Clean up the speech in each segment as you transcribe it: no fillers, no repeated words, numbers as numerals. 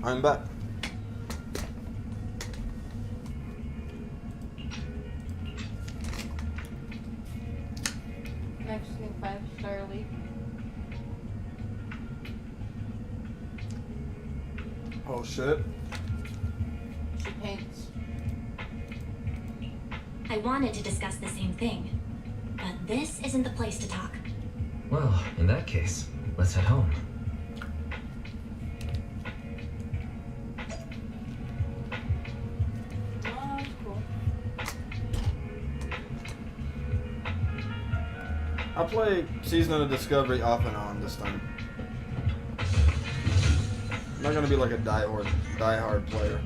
I'm back. Next new 5-star league. Oh shit. She paints. I wanted to discuss the same thing, but this isn't the place to talk. Well, in that case, let's head home. Oh, that's cool. I play Season of the Discovery off and on this time. I'm not gonna be like a die-hard player.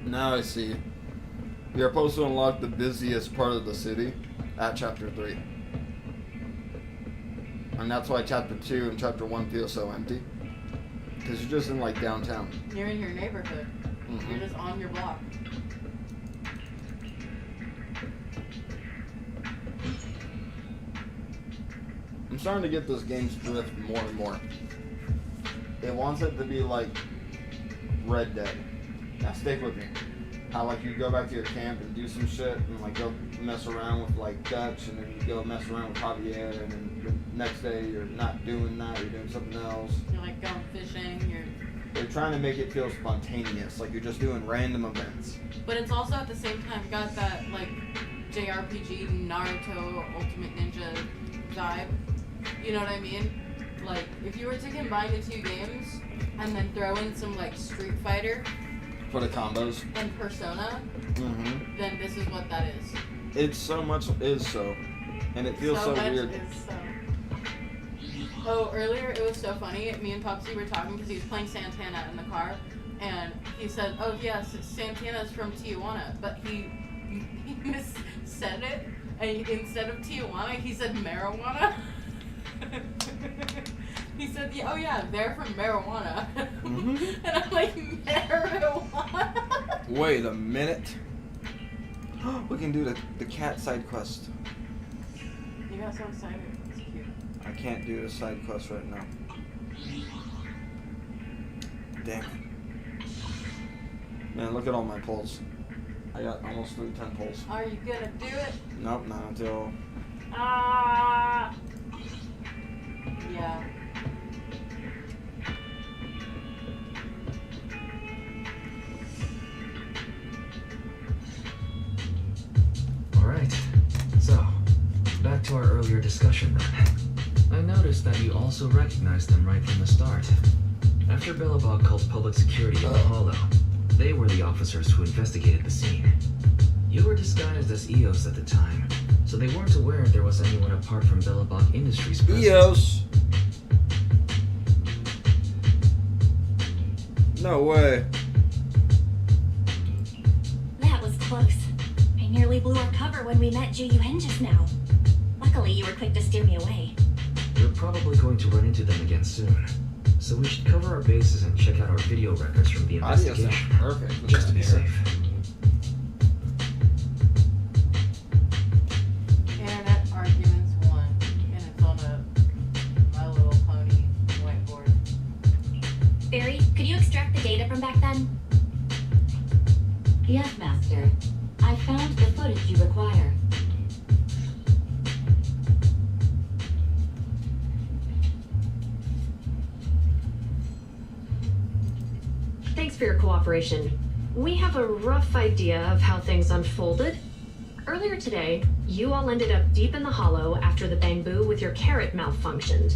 Now I see. We are supposed to unlock the busiest part of the city at Chapter 3. And that's why Chapter 2 and Chapter 1 feel so empty. Because you're just in, like, downtown. You're in your neighborhood. Mm-hmm. You're just on your block. I'm starting to get this game's drift more and more. It wants it to be like Red Dead. Now stick with me. How like you go back to your camp and do some shit and like go mess around with like Dutch and then you go mess around with Javier and then the next day you're not doing that, you're doing something else. You're like going fishing. They're trying to make it feel spontaneous, like you're just doing random events. But it's also at the same time got that like JRPG Naruto Ultimate Ninja vibe. You know what I mean? Like if you were to combine the two games and then throw in some like Street Fighter For the combos. and Persona, Mm-hmm. then this is what that is. It's so much is so. And it feels so much weird. is so. Oh, earlier it was so funny. Me and Popsy were talking because he was playing Santana in the car, and he said, "Oh yes, Santana's from Tijuana," but he said it, and instead of Tijuana, he said marijuana. He said, "Yeah, oh yeah, they're from marijuana," Mhm. and I'm like, marijuana. Wait a minute. We can do the cat side quest. You got so excited. It's cute. I can't do the side quest right now. Damn it. Man, look at all my pulls. I got almost 310 pulls. Are you gonna do it? Nope, not until... Ah. Yeah. Alright, so, back to our earlier discussion then. I noticed that you also recognized them right from the start. After Billabog called public security in the Hollow, they were the officers who investigated the scene. You were disguised as EOS at the time, so they weren't aware there was anyone apart from Billabog Industries present. EOS! No way. That was close. I nearly blew our cover when we met Ju-Yuen just now. Luckily, you were quick to steer me away. We're probably going to run into them again soon, so we should cover our bases and check out our video records from the Audio sounds investigation, perfect. with just to that be here. safe. Internet arguments 1, and it's on My Little Pony whiteboard. Barry, could you extract the data from back then? Yes, Master. I found the footage you require. Thanks for your cooperation. We have a rough idea of how things unfolded. Earlier today, you all ended up deep in the hollow after the bamboo with your carrot malfunctioned.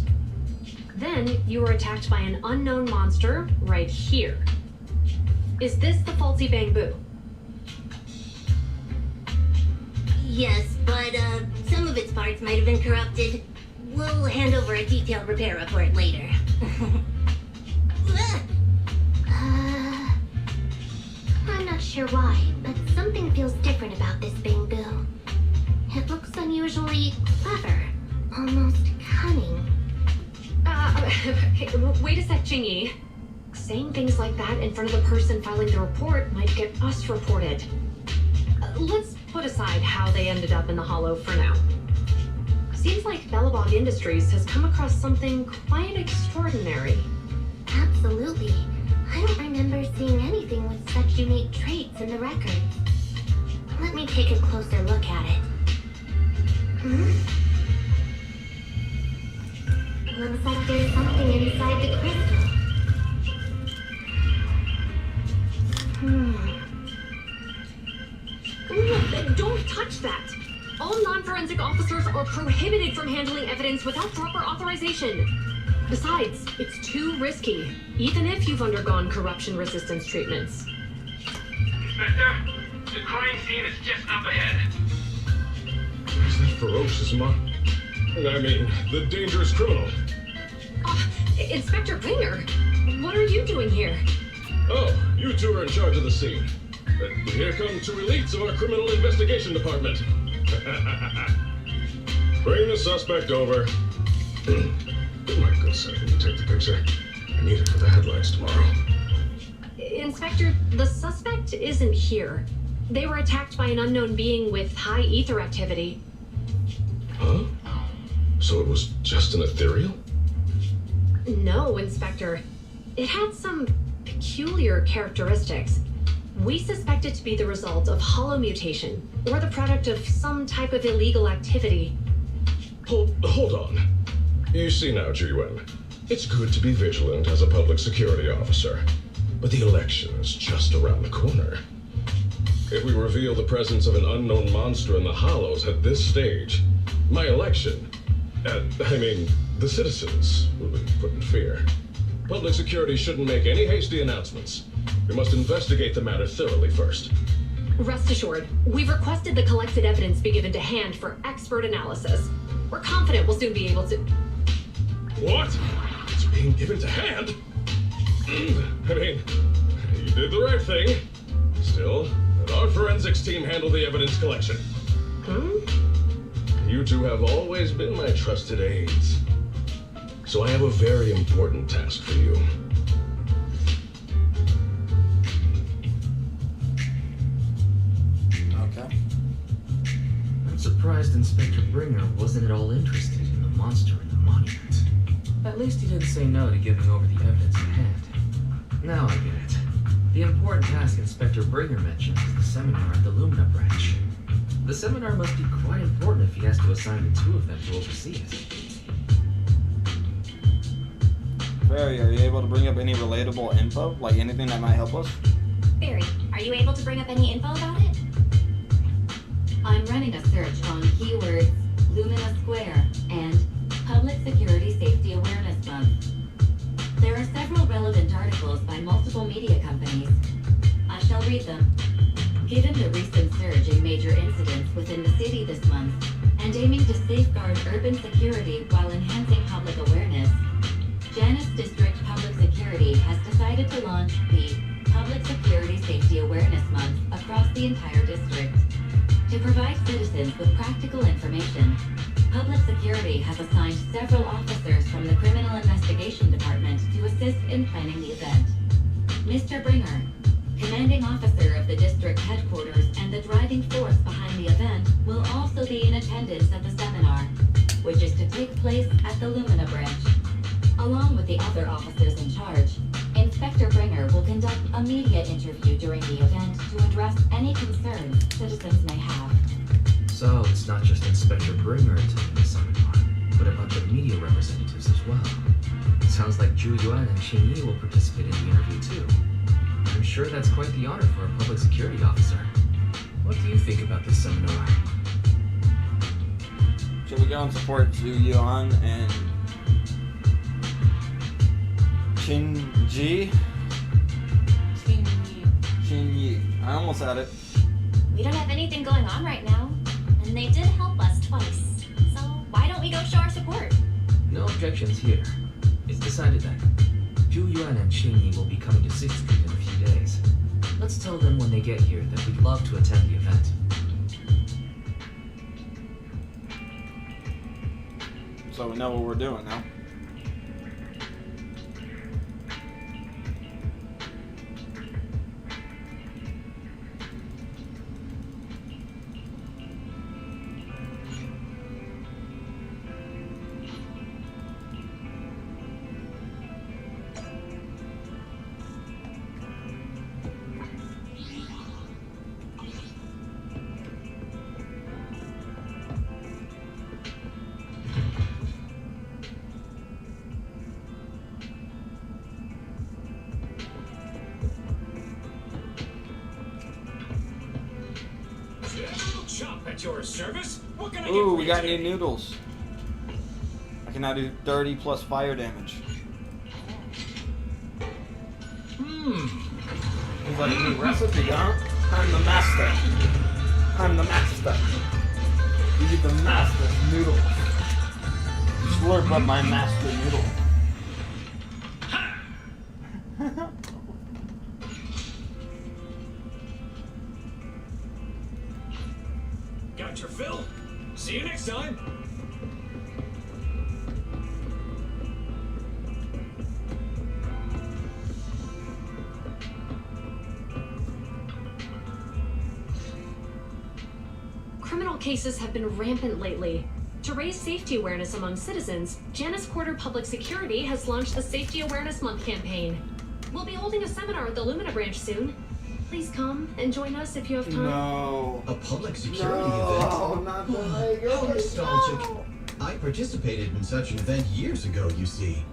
Then, you were attacked by an unknown monster right here. Is this the faulty bamboo? Yes, but but some of its parts might have been corrupted. We'll hand over a detailed repair report later. I'm not sure why, but something feels different about this Bamboo. It looks unusually clever, almost cunning. Hey, wait a sec, Jingyi. Saying things like that in front of the person filing the report might get us reported. Let's put aside how they ended up in the Hollow for now. Seems like Belobog Industries has come across something quite extraordinary. Absolutely. I don't remember seeing anything with such unique traits in the records. Let me take a closer look at it. Looks like there's something inside the crystal. Don't touch that! All non-forensic officers are prohibited from handling evidence without proper authorization. Besides, it's too risky, even if you've undergone corruption resistance treatments. Inspector, the crime scene is just up ahead. Is that ferocious I mean, the dangerous criminal. Inspector Klinger, what are you doing here? Oh, you two are in charge of the scene. Here come two elites of our criminal investigation department. Bring the suspect over. My good sir, can you take the picture? I need it for the headlines tomorrow. Inspector, the suspect isn't here. They were attacked by an unknown being with high ether activity. Huh? So it was just an ethereal? No, Inspector. It had some peculiar characteristics. We suspect it to be the result of hollow mutation, or the product of some type of illegal activity. Hold on. You see now, Ji-Wen, it's good to be vigilant as a public security officer, but the election is just around the corner. If we reveal the presence of an unknown monster in the Hollows at this stage, my election, the citizens will be put in fear. Public security shouldn't make any hasty announcements. We must investigate the matter thoroughly first. Rest assured, we've requested the collected evidence be given to hand for expert analysis. We're confident we'll soon be able to... What? It's being given to hand? You did the right thing. Still, let our forensics team handle the evidence collection. You two have always been my trusted aides. So I have a very important task for you. Okay. I'm surprised Inspector Bringer wasn't at all interested in the monster in the monument. At least he didn't say no to giving over the evidence at hand. Now I get it. The important task Inspector Bringer mentioned is the seminar at the Lumina branch. The seminar must be quite important if he has to assign the two of them to oversee it. Barry, are you able to bring up any relatable info? Like anything that might help us? Barry, are you able to bring up any info about it? I'm running a search on keywords Lumina Square and Public Security Safety Awareness Month. There are several relevant articles by multiple media companies. I shall read them. Given the recent surge in major incidents within the city this month, and aiming to safeguard urban security while enhancing public awareness, Janus District Public Security has decided to launch the Public Security Safety Awareness Month across the entire district. To provide citizens with practical information, Public Security has assigned several officers from the Criminal Investigation Department to assist in planning the event. Mr. Bringer, commanding officer of the district headquarters and the driving force behind the event, will also be in attendance at the seminar, which is to take place at the Lumina branch. Along with the other officers in charge, Inspector Bringer will conduct a media interview during the event to address any concerns citizens may have. So it's not just Inspector Bringer attending the seminar, but a bunch of media representatives as well. It sounds like Zhu Yuan and Qin Yi will participate in the interview too. I'm sure that's quite the honor for a public security officer. What do you think about this seminar? Should we go and support Zhu Yuan and Qin Ji? Qin Yi. I almost had it. We don't have anything going on right now, and they did help us objections here. It's decided that Zhu Yuan and Qing Yi will be coming to 6th Street in a few days. Let's tell them when they get here that we'd love to attend the event. So we know what we're doing now. Chop at your service. What can I Ooh, get we got today? new noodles. I can now do 30 plus fire damage. He's like, new recipe, huh? I'm the master. I'm the master. You get the master noodle. Slurp up my master noodle. Got your fill? See you next time. Criminal cases have been rampant lately. To raise safety awareness among citizens, Janus Quarter Public Security has launched the Safety Awareness Month campaign. We'll be holding a seminar at the Lumina branch soon. Please come and join us if you have time. No. A public security No, event? not the How Lego. nostalgic. I participated in such an event years ago, you see.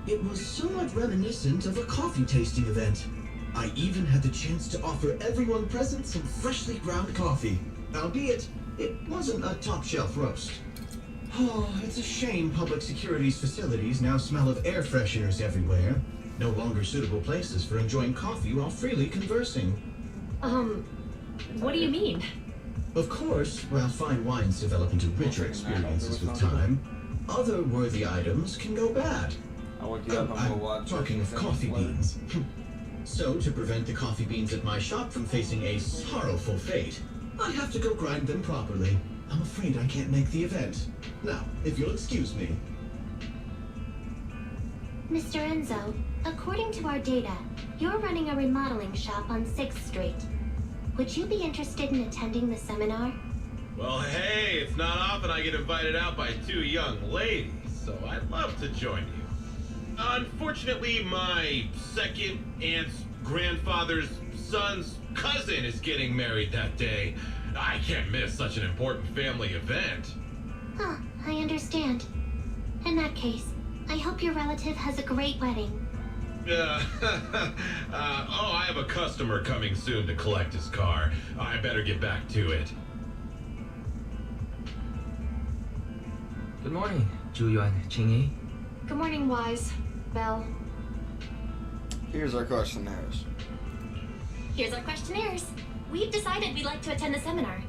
It was somewhat reminiscent of a coffee tasting event. I even had the chance to offer everyone present some freshly ground coffee. Albeit, it wasn't a top-shelf roast. Oh, it's a shame public security's facilities now smell of air fresheners everywhere. No longer suitable places for enjoying coffee while freely conversing. What do you mean? Of course, while fine wines develop into richer experiences with time, other worthy items can go bad. I'll wake you up and we'll I'm watch. talking of coffee beans. So, to prevent the coffee beans at my shop from facing a sorrowful fate, I have to go grind them properly. I'm afraid I can't make the event. Now, if you'll excuse me. Mr. Enzo, according to our data, you're running a remodeling shop on 6th Street. Would you be interested in attending the seminar? Well, hey, it's not often I get invited out by two young ladies, so I'd love to join you. Unfortunately, my second aunt's grandfather's son's cousin is getting married that day. I can't miss such an important family event. Huh, I understand. In that case, I hope your relative has a great wedding. I have a customer coming soon to collect his car. I better get back to it. Good morning, Zhu Yuan, Qing Yi. Good morning, Wise. Belle. Here's our questionnaires. Here's our questionnaires. We've decided we'd like to attend the seminar.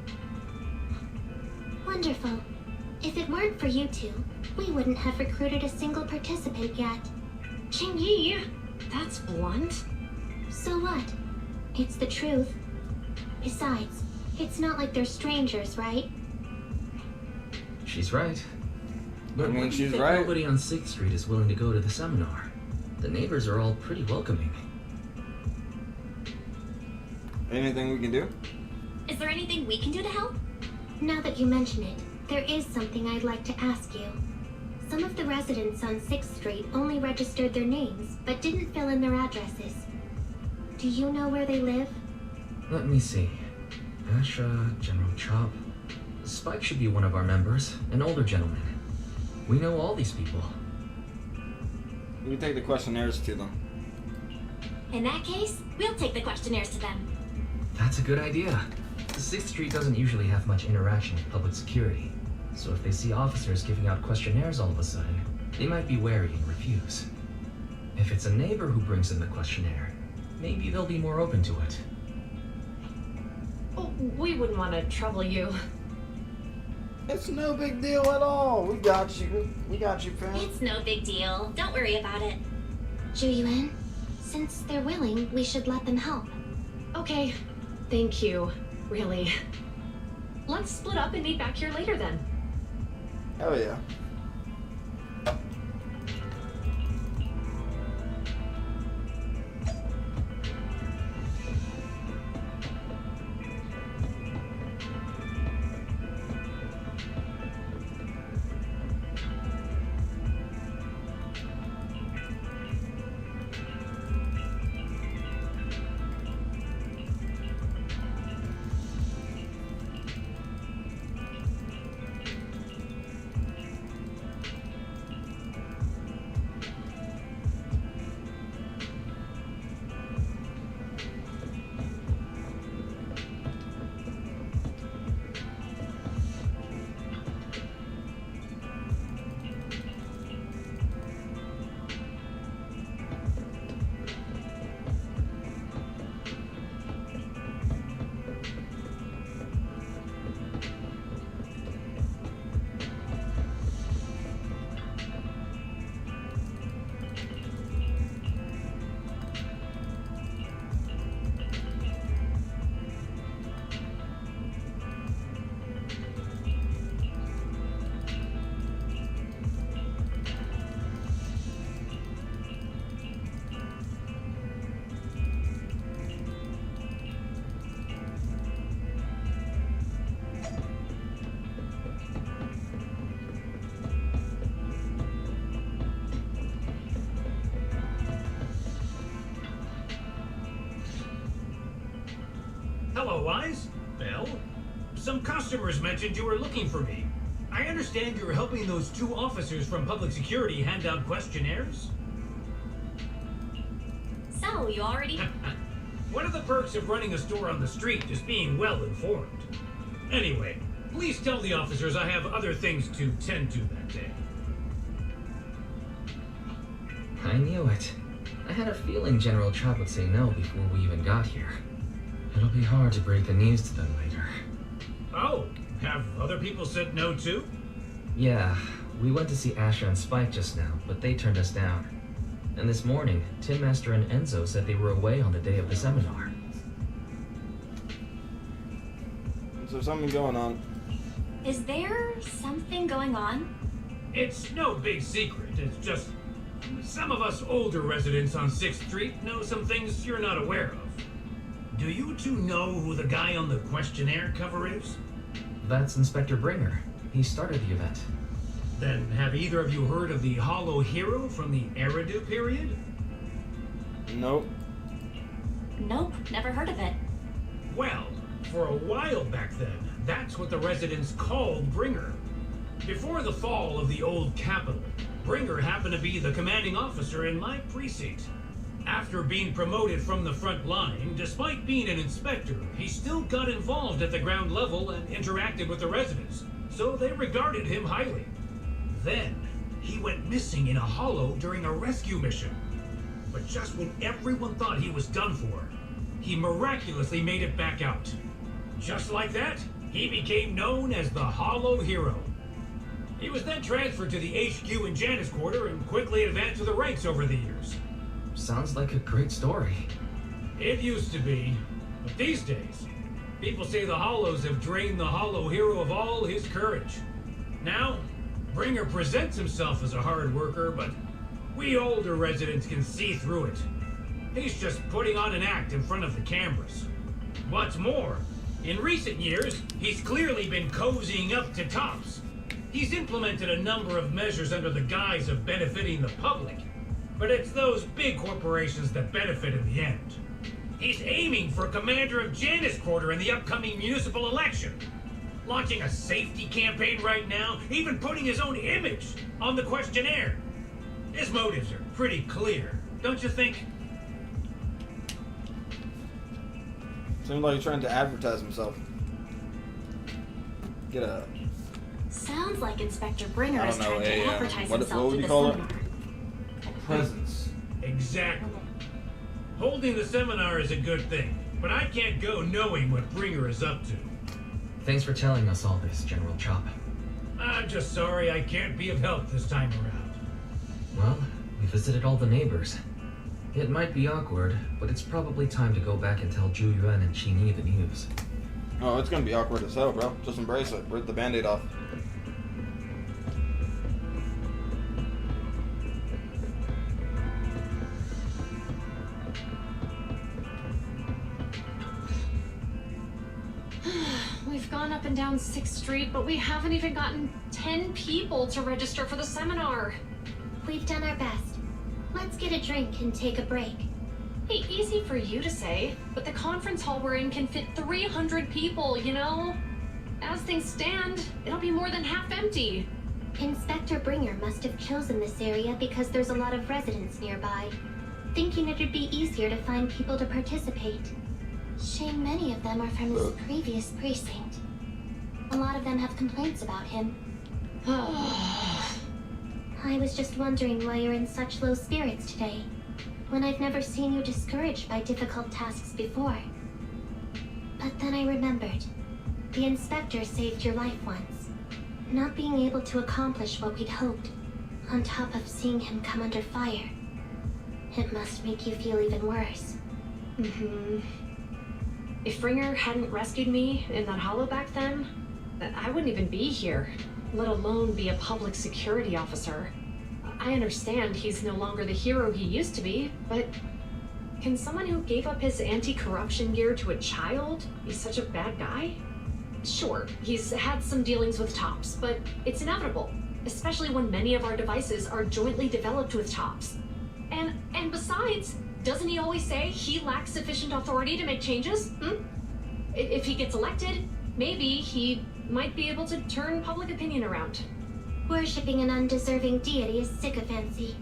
Wonderful. If it weren't for you two, we wouldn't have recruited a single participant yet. Qing Yi, that's blunt. So what? It's the truth. Besides, it's not like they're strangers, right? She's right. But I mean, why do you she's think right. nobody on 6th Street is willing to go to the seminar? The neighbors are all pretty welcoming. Anything we can do? Is there anything we can do to help? Now that you mention it, there is something I'd like to ask you. Some of the residents on 6th Street only registered their names, but didn't fill in their addresses. Do you know where they live? Let me see. Asha, General Chop. Spike should be one of our members, an older gentleman. We know all these people. We take the questionnaires to them. In that case, we'll take the questionnaires to them. That's a good idea. 6th Street doesn't usually have much interaction with public security, so if they see officers giving out questionnaires all of a sudden, they might be wary and refuse. If it's a neighbor who brings in the questionnaire, maybe they'll be more open to it. Oh, we wouldn't want to trouble you. It's no big deal at all. We got you. We got you, fam. It's no big deal. Don't worry about it. Zhu Yuan, since they're willing, we should let them help. Okay, thank you. Really. Let's split up and meet back here later then. Hell yeah. Hello, Wise. Bell. Some customers mentioned you were looking for me. I understand you're helping those 2 officers from public security hand out questionnaires? So, you already... One of the perks of running a store on the street is being well informed. Anyway, please tell the officers I have other things to tend to that day. I knew it. I had a feeling General Chop would say no before we even got here. It'll be hard to break the news to them later. Oh, have other people said no too? Yeah, we went to see Asher and Spike just now, but they turned us down. And this morning, Tin Master and Enzo said they were away on the day of the seminar. Is there something going on? Is there something going on? It's no big secret. It's just some of us older residents on 6th Street know some things you're not aware of. Do you 2 know who the guy on the questionnaire cover is? That's Inspector Bringer. He started the event. Then have either of you heard of the Hollow Hero from the Eridu period? Nope. Nope, never heard of it. Well, for a while back then, that's what the residents called Bringer. Before the fall of the old capital, Bringer happened to be the commanding officer in my precinct. After being promoted from the front line, despite being an inspector, he still got involved at the ground level and interacted with the residents, so they regarded him highly. Then, he went missing in a hollow during a rescue mission. But just when everyone thought he was done for, he miraculously made it back out. Just like that, he became known as the Hollow Hero. He was then transferred to the HQ in Janus Quarter and quickly advanced to the ranks over the years. Sounds like a great story. It used to be, but these days, people say the Hollows have drained the Hollow Hero of all his courage. Now, Bringer presents himself as a hard worker, but we older residents can see through it. He's just putting on an act in front of the cameras. What's more, in recent years, he's clearly been cozying up to tops. He's implemented a number of measures under the guise of benefiting the public. But it's those big corporations that benefit in the end. He's aiming for commander of Janus Quarter in the upcoming municipal election. Launching a safety campaign right now, even putting his own image on the questionnaire. His motives are pretty clear, don't you think? Seems like he's trying to advertise himself. Get a... Sounds like Inspector Bringer I is don't know, trying to a, advertise what himself would to you the call it? seminar. Presence. Exactly. Holding the seminar is a good thing, but I can't go knowing what Bringer is up to. Thanks for telling us all this, General Chop. I'm just sorry I can't be of help this time around. Well, we visited all the neighbors. It might be awkward, but it's probably time to go back and tell Zhu Yuan and Qingyi the news. Oh, it's gonna be awkward as hell, bro. Just embrace it. Rip the band-aid off. We've gone up and down 6th Street, but we haven't even gotten 10 people to register for the seminar. We've done our best. Let's get a drink and take a break. Hey, easy for you to say, but the conference hall we're in can fit 300 people, you know? As things stand, it'll be more than half empty. Inspector Bringer must have chosen this area because there's a lot of residents nearby, thinking it'd be easier to find people to participate. Shame many of them are from his previous precinct. A lot of them have complaints about him. I was just wondering why you're in such low spirits today, when I've never seen you discouraged by difficult tasks before. But then I remembered. The inspector saved your life once. Not being able to accomplish what we'd hoped, on top of seeing him come under fire. It must make you feel even worse. Mm-hmm. If Bringer hadn't rescued me in that hollow back then, I wouldn't even be here, let alone be a public security officer. I understand he's no longer the hero he used to be, but can someone who gave up his anti-corruption gear to a child be such a bad guy? Sure, he's had some dealings with Tops, but it's inevitable, especially when many of our devices are jointly developed with Tops. And besides, doesn't he always say he lacks sufficient authority to make changes? If he gets elected, maybe he might be able to turn public opinion around. Worshipping an undeserving deity is sycophancy.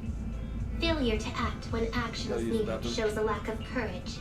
Failure to act when action is needed shows a lack of courage.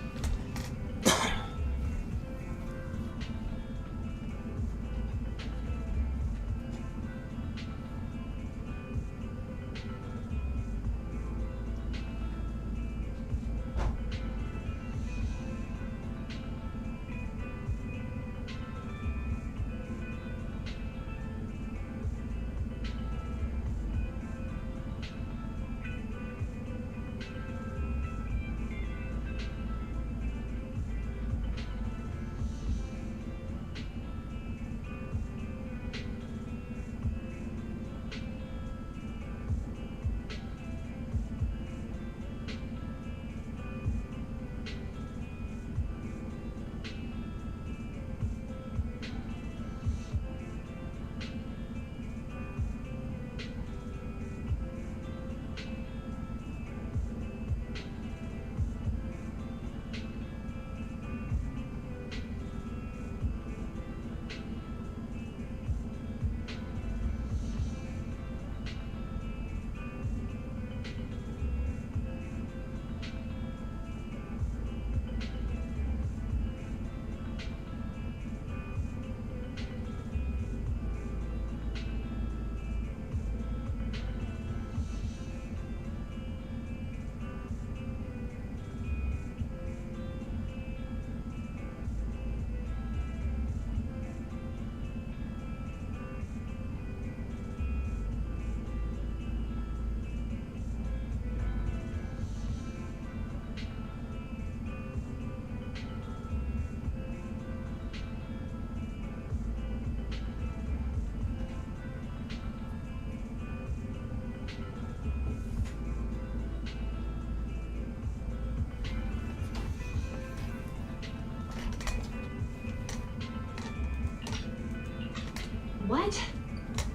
What?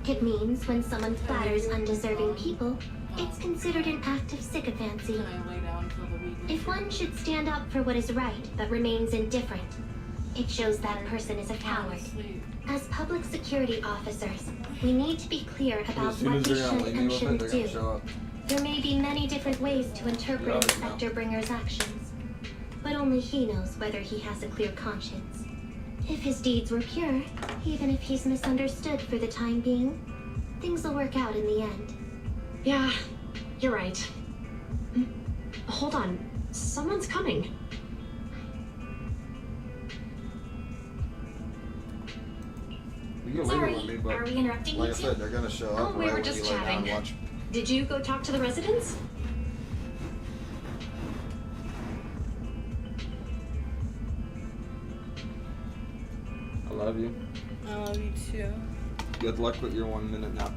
It means when someone flatters undeserving people, it's considered an act of sycophancy. If one should stand up for what is right but remains indifferent, it shows that person is a coward. As public security officers, we need to be clear about what we should and shouldn't do. There may be many different ways to interpret Inspector Bringer's actions, but only he knows whether he has a clear conscience. If his deeds were pure, even if he's misunderstood for the time being, things will work out in the end. Yeah, you're right. Hold on, someone's coming. We You can leave Sorry, it with me, but are we interrupting like you I two? said, they're gonna show up Oh, we right were when just you lay down and chatting. watch. Did you go talk to the residents? I love you. I love you too. Good luck with your 1 minute nap.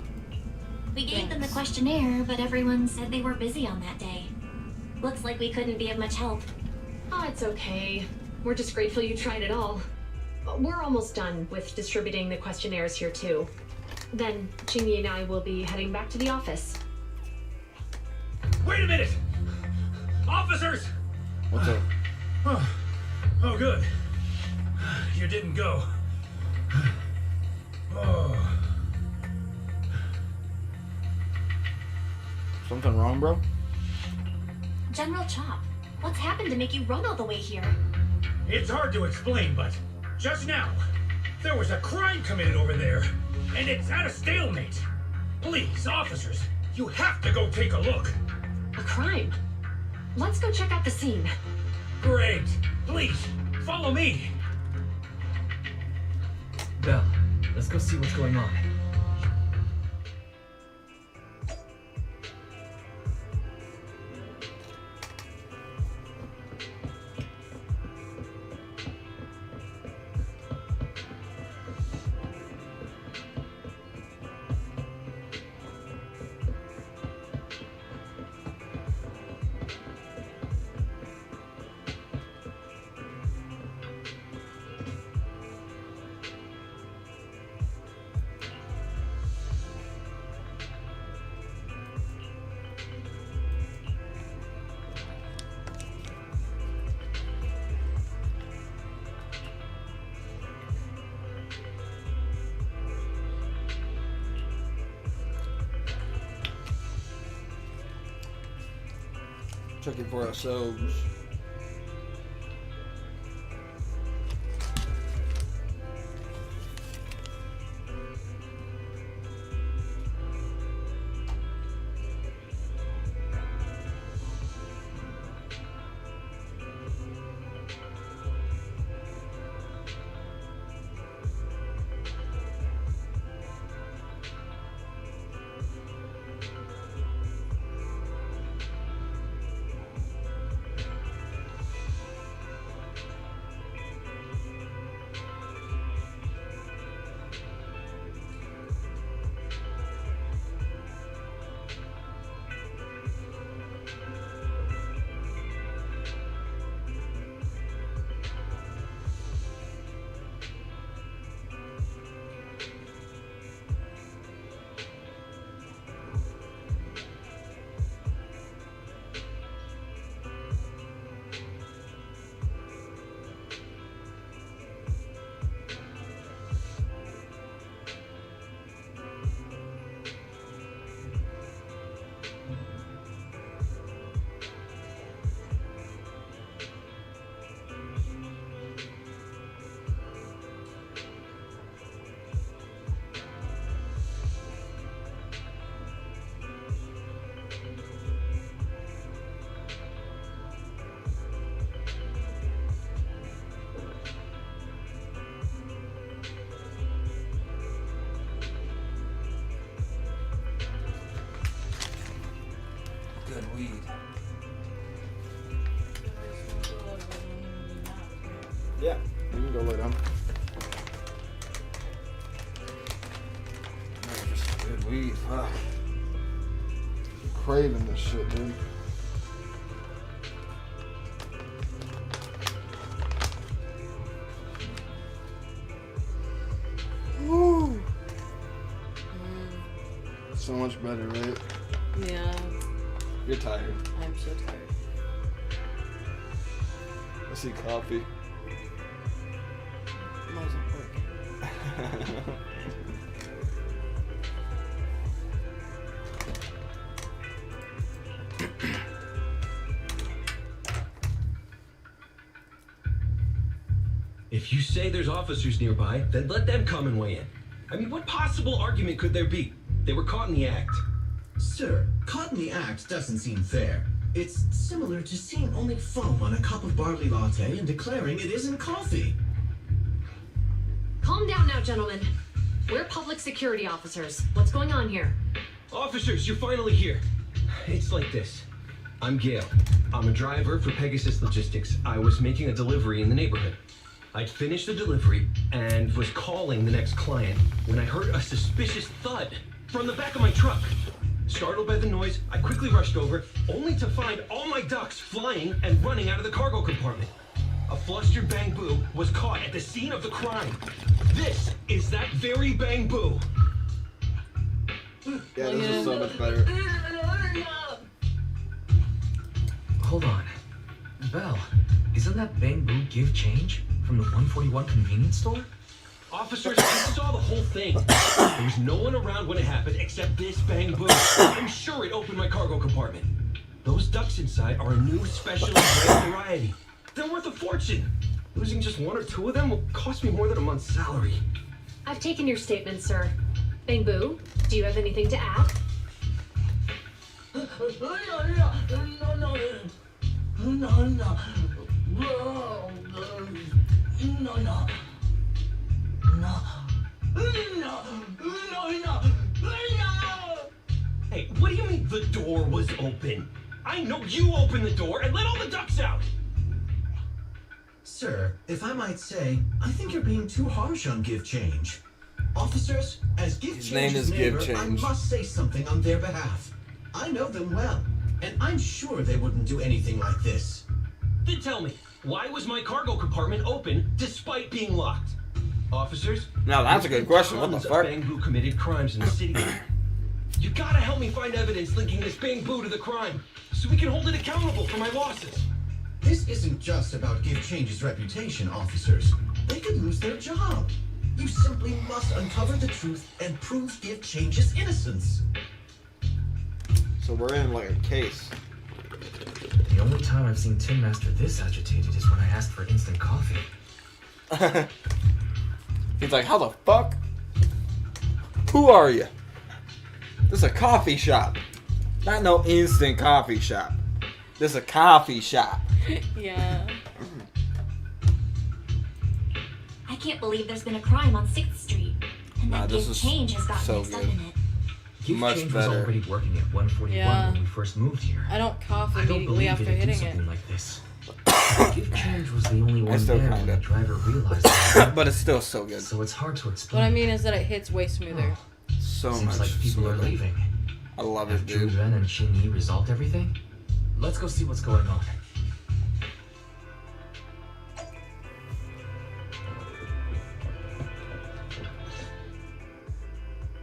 We gave them the questionnaire, but everyone said they were busy on that day. Looks like we couldn't be of much help. Oh, it's okay. We're just grateful you tried it all. We're almost done with distributing the questionnaires here, too. Then, Jimmy and I will be heading back to the office. Wait a minute! Officers! What's up? Oh, good. You didn't go. Oh. Something wrong, bro? General Chop, what's happened to make you run all the way here? It's hard to explain, but just now, there was a crime committed over there, and it's at a stalemate. Please, officers, you have to go take a look. A crime? Let's go check out the scene. Great. Please, follow me. Belle, let's go see what's going on. Checking for ourselves. Good weed. Yeah, you can go lay down. Man, just good weed. Fuck. Craving this shit, dude. Woo. So much better, right? Yeah, You're tired. I'm so tired. I see coffee. Wasn't working. If you say there's officers nearby, then let them come and weigh in. I mean, what possible argument could there be? They were caught in the act. Sir, caught in the act doesn't seem fair. It's similar to seeing only foam on a cup of barley latte and declaring it isn't coffee. Calm down now, gentlemen. We're public security officers. What's going on here? Officers, you're finally here. It's like this. I'm Gale. I'm a driver for Pegasus Logistics. I was making a delivery in the neighborhood. I'd finished the delivery and was calling the next client when I heard a suspicious thud from the back of my truck. Startled by the noise, I quickly rushed over, only to find all my ducks flying and running out of the cargo compartment. A flustered Bang-Boo was caught at the scene of the crime. This is that very Bang-Boo. Yeah, this is so much better. Hold on. Belle, isn't that Bang-Boo give change from the 141 convenience store? Officers, I saw the whole thing. There was no one around when it happened except this Bang-Boo. I'm sure it opened my cargo compartment. Those ducks inside are a new specially bred variety. They're worth a fortune. Losing just one or two of them will cost me more than a month's salary. I've taken your statement, sir. Bang-Boo, do you have anything to add? Hey, what do you mean the door was open? I know you opened the door and let all the ducks out! Sir, if I might say, I think you're being too harsh on Give Change. Officers, as Give His name Change's is Give neighbor, Change. I must say something on their behalf. I know them well, and I'm sure they wouldn't do anything like this. Then tell me, why was my cargo compartment open despite being locked? Officers? Now that's a good question. What the tons of fuck? Bang-Boo committed crimes in the city. You gotta help me find evidence linking this Bang-Boo to the crime, so we can hold it accountable for my losses. This isn't just about Give Change's reputation, officers. They could lose their job. You simply must uncover the truth and prove Give Change's innocence. So we're in like a case. The only time I've seen Tin Master this agitated is when I asked for instant coffee. He's like, how the fuck? Who are you? This is a coffee shop. Not no instant coffee shop. This is a coffee shop. Yeah. I can't believe there's been a crime on 6th Street. And Nah, that this Give is Change has gotten so mixed up good. in it. Give Much Change was better. already working at 141 Yeah. when we first moved here. I don't cough I don't immediately believe after it'd do hitting something it. like this. Give Change was the only one still there when kinda. the driver realized it. But it's still so good. So it's hard to explain. What I mean is that it hits way smoother. So Seems much like people are smoother. leaving. I love it, Have dude. Juven and Shinyi resolved everything? Let's go see what's going on.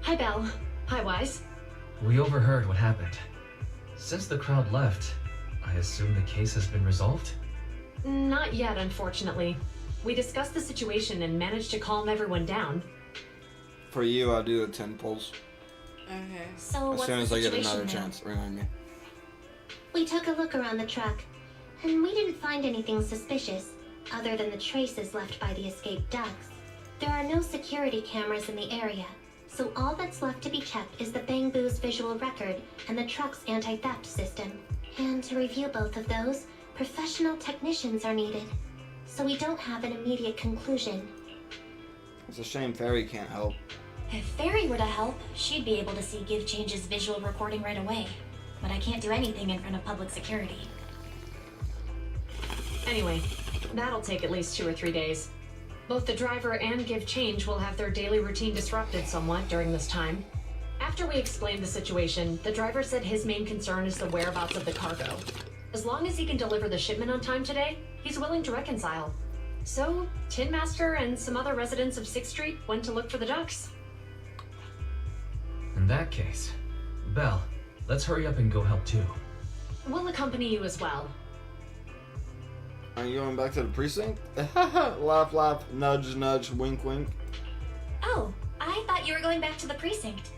Hi, Belle. Hi, Wise. We overheard what happened. Since the crowd left, I assume the case has been resolved? Not yet, unfortunately. We discussed the situation and managed to calm everyone down. For you, I'll do the 10 pulls. Okay. So As what's soon the as I get situation another now? chance, remind me. We took a look around the truck, and we didn't find anything suspicious, other than the traces left by the escaped ducks. There are no security cameras in the area, so all that's left to be checked is the Bang-Boo's visual record and the truck's anti-theft system. And to review both of those, professional technicians are needed, so we don't have an immediate conclusion. It's a shame Fairy can't help. If Fairy were to help, she'd be able to see Give Change's visual recording right away. But I can't do anything in front of public security. Anyway, that'll take at least 2 or 3 days. Both the driver and Give Change will have their daily routine disrupted somewhat during this time. After we explained the situation, the driver said his main concern is the whereabouts of the cargo. As long as he can deliver the shipment on time today, he's willing to reconcile. So, Tin Master and some other residents of 6th Street went to look for the ducks. In that case, Belle, let's hurry up and go help too. We'll accompany you as well. Are you going back to the precinct? Laugh, laugh, nudge, nudge, wink, wink. Oh, I thought you were going back to the precinct.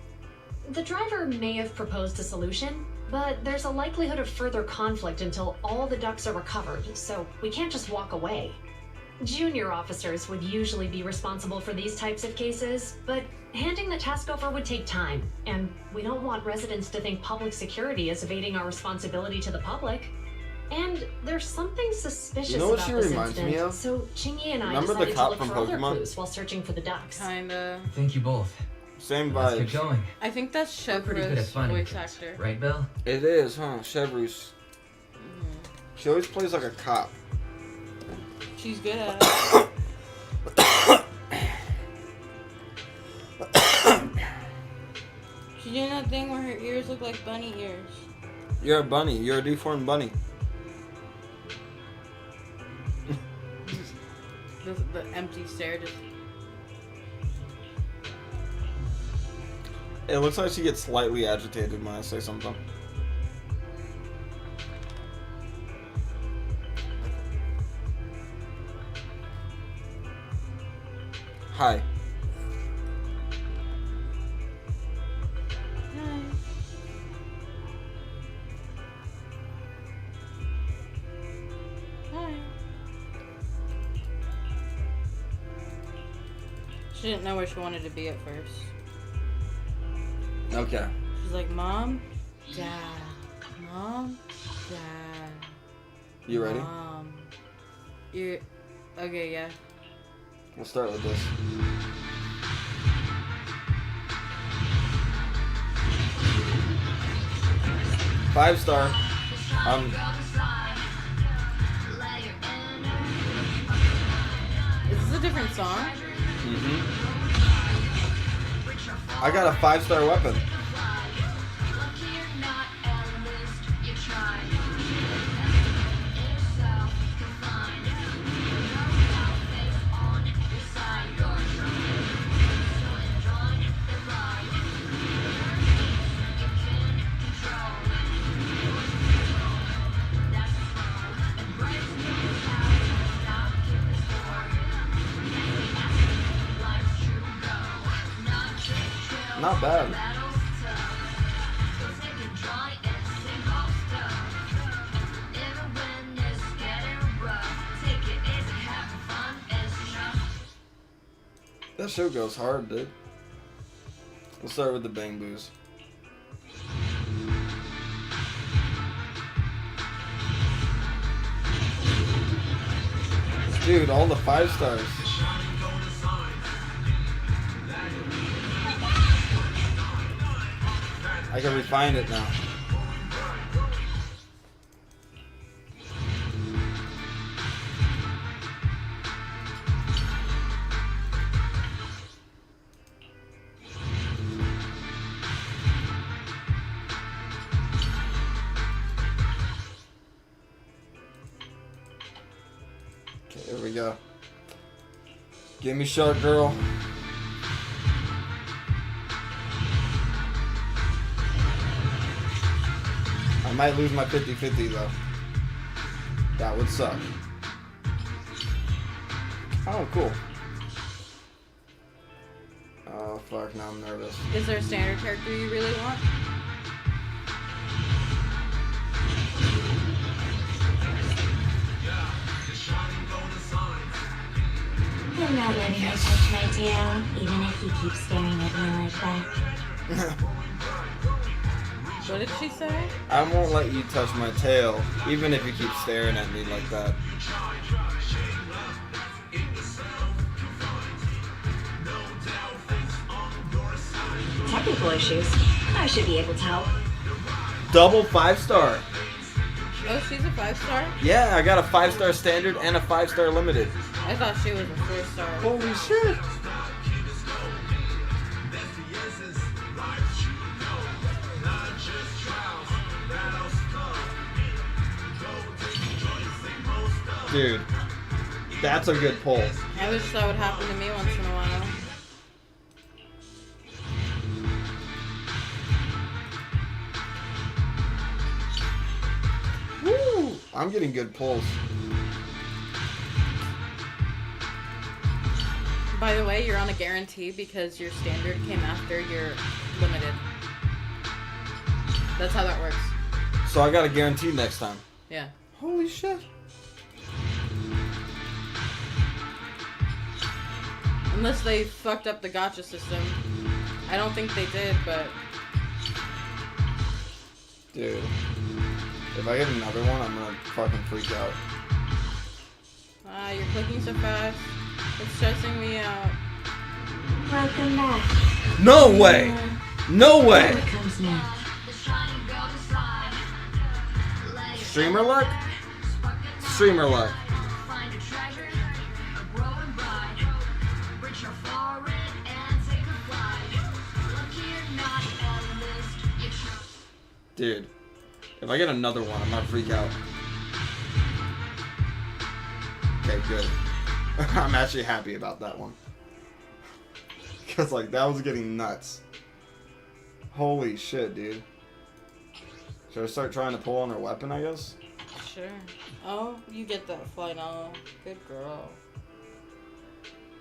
The driver may have proposed a solution, but there's a likelihood of further conflict until all the ducks are recovered, so we can't just walk away. Junior officers would usually be responsible for these types of cases, but handing the task over would take time, and we don't want residents to think public security is evading our responsibility to the public. And there's something suspicious You know what about she this reminds incident, me of? so Chingy and I Remember the decided cop to look from for other Pokemon? clues while searching for the ducks. Kinda. Thank you both. Same Let's vibes. get going. I think that's We're pretty good at Chevrolet's finding voice things, actor. right, Belle? It is, huh? Chevrolet's. She always plays like a cop. She's good at it. She's doing that thing where her ears look like bunny ears. You're a bunny. You're a deformed bunny. The empty stare just. It looks like she gets slightly agitated when I say something. Hi. Hi. She didn't know where she wanted to be at first. Okay. She's like, Mom, Dad, Mom, Dad. You ready? Mom. You're okay, yeah. We'll start with this. Five star. Is this a different song? I got a 5-star weapon. Not bad. That show goes hard, dude. We'll start with the bang boos. Dude, all the 5 stars. I can refine it now. Okay, here we go. Give me Shark Girl. I might lose my 50-50 though. That would suck. Oh, cool. Oh, fuck, now I'm nervous. Is there a standard character you really want? I'm not letting you touch my tail, even if you keep staring at me like that. What did she say? I won't let you touch my tail, even if you keep staring at me like that. Technical issues. I should be able to help. Double 5-star. Oh, she's a 5-star? Yeah, I got a 5-star standard and a 5-star limited. I thought she was a 4-star. Holy shit. Dude, that's a good pull. I wish that would happen to me once in a while. Woo! I'm getting good pulls. By the way, you're on a guarantee because your standard came after your limited. That's how that works. So I got a guarantee next time. Yeah. Holy shit. Unless they fucked up the gacha system. I don't think they did, but... Dude. If I get another one, I'm gonna fucking freak out. Ah, you're clicking so fast. It's stressing me out. Welcome back. No way! No way! What comes next? Streamer luck? Streamer luck. Dude, if I get another one, I'm gonna freak out. Okay, good. I'm actually happy about that one. Because, like, that was getting nuts. Holy shit, dude. Should I start trying to pull on her weapon, I guess? Sure. Oh, you get that fly now. Good girl.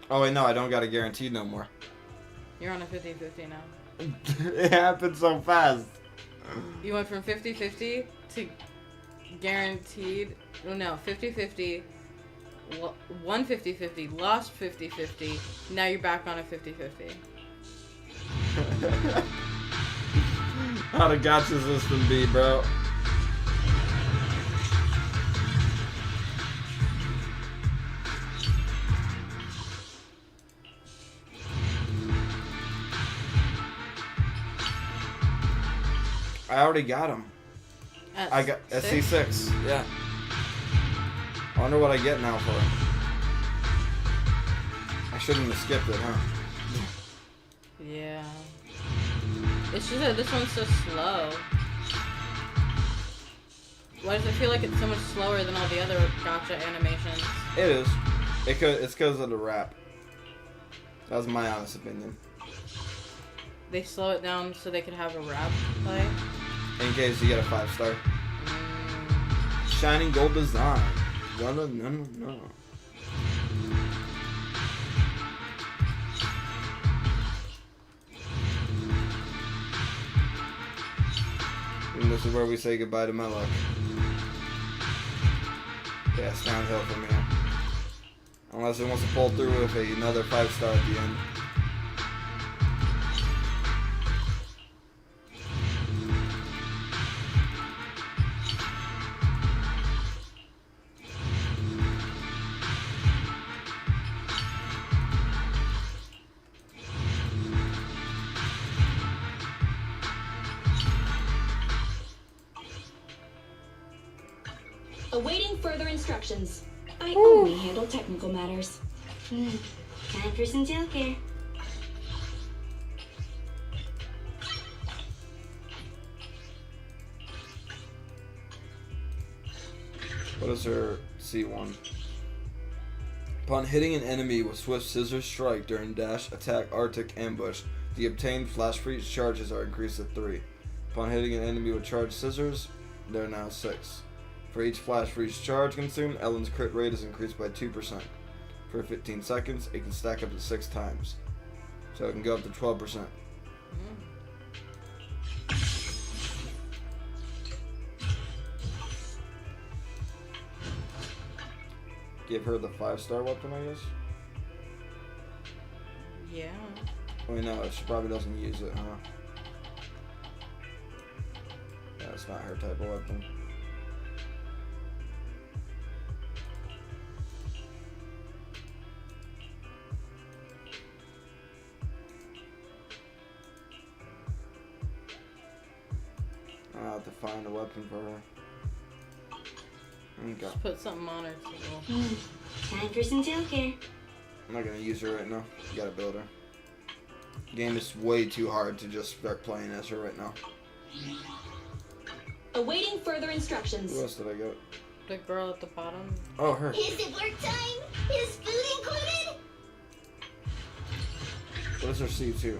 Oh, wait, no, I don't got a guaranteed no more. You're on a 50-50 now. It happened so fast. You went from 50-50 to guaranteed. Oh, no, 50-50. Won 50-50. Lost 50-50. Now you're back on a 50-50. How the gotcha system be, bro? I already got him. I got a C6. Yeah. I wonder what I get now for it. I shouldn't have skipped it, huh? Yeah. It's just that this one's so slow. Why does it feel like it's so much slower than all the other gacha animations? It is. It's because of the rap. That's my honest opinion. They slow it down so they could have a rap play? In case you get a 5-star. Shining gold design. No. And this is where we say goodbye to my luck. Yeah, it's downhill from here. Unless it wants to pull through with another 5-star at the end. Awaiting further instructions. I only handle technical matters. Time for some Joker. What is her C1? Upon hitting an enemy with Swift Scissors Strike during dash, attack, Arctic, ambush, the obtained flash freeze charges are increased to 3. Upon hitting an enemy with Charged Scissors, they're now 6. For each flash freeze charge consumed, Ellen's crit rate is increased by 2%. For 15 seconds, it can stack up to 6 times. So it can go up to 12%. Give her the 5-star weapon, I guess? Yeah. Wait, no, she probably doesn't use it, huh? Yeah, it's not her type of weapon. I'll have to find a weapon for her. Okay. Just put something on her table. Time for some Joker. I'm not gonna use her right now. You gotta build her. The game is way too hard to just start playing as her right now. Awaiting further instructions. Who else did I get? The girl at the bottom. Oh, her. Is it work time? Is food included? What is her C2?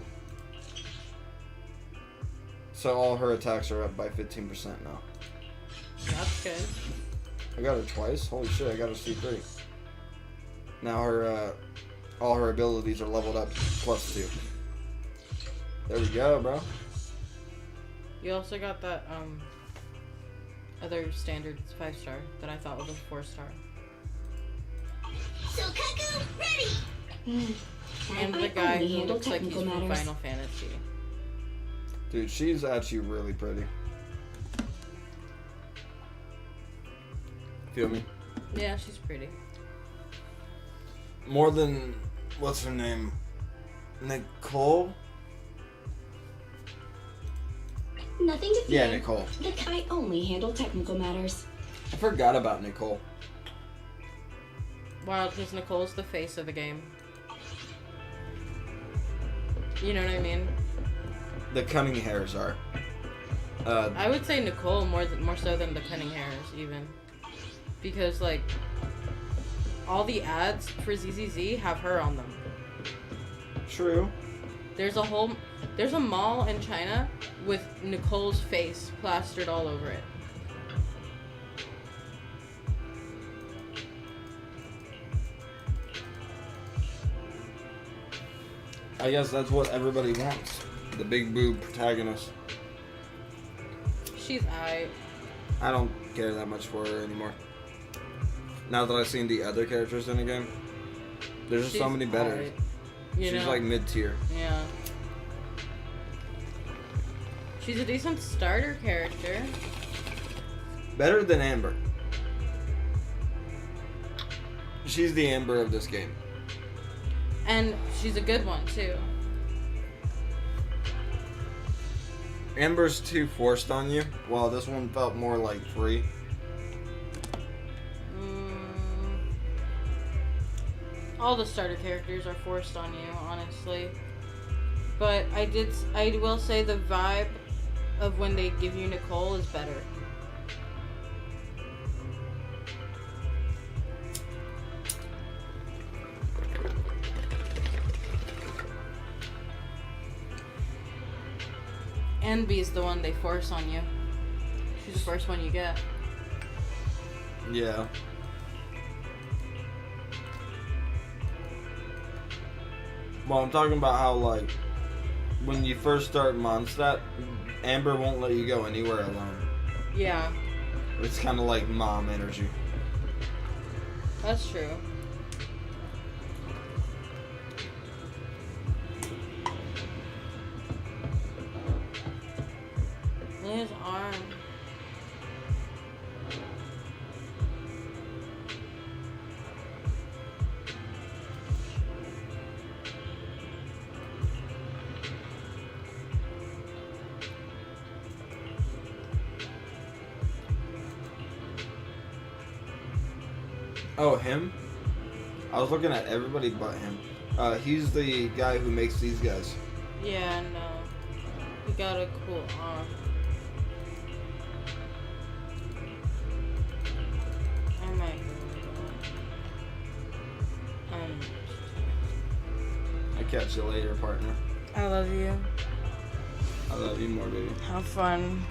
So all her attacks are up by 15% now. That's good. I got her twice. Holy shit, I got her C3. Now her, all her abilities are leveled up +2. There we go, bro. You also got that, other standard 5-star that I thought was a 4-star. So Cuckoo, ready! And the guy who looks like he's from Final Fantasy. Dude, she's actually really pretty. Feel me? Yeah, she's pretty. More than, what's her name? Nicole? Nothing to fear. Yeah, Nicole. I only handle technical matters. I forgot about Nicole. Wow, because Nicole's the face of the game. You know what I mean? The cunning hairs are. I would say Nicole more so than the cunning hairs, even. Because, like, all the ads for ZZZ have her on them. True. There's a mall in China with Nicole's face plastered all over it. I guess that's what everybody wants. The big boob protagonist. She's aight. I don't care that much for her anymore. Now that I've seen the other characters in the game, there's just so many better. Aight. She's like mid-tier. Yeah. She's a decent starter character. Better than Amber. She's the Amber of this game. And she's a good one, too. Amber's too forced on you, while this one felt more like free. All the starter characters are forced on you, honestly. But I will say the vibe of when they give you Nicole is better. Envy's the one they force on you. She's the first one you get. Yeah. Well, I'm talking about how, like, when you first start Mondstadt, Amber won't let you go anywhere alone. Yeah. It's kind of like mom energy. That's true. His arm. Oh, him? I was looking at everybody but him. He's the guy who makes these guys. Yeah, no. He got a cool arm. I might I'll catch you later, partner. I love you. I love you more, baby. Have fun.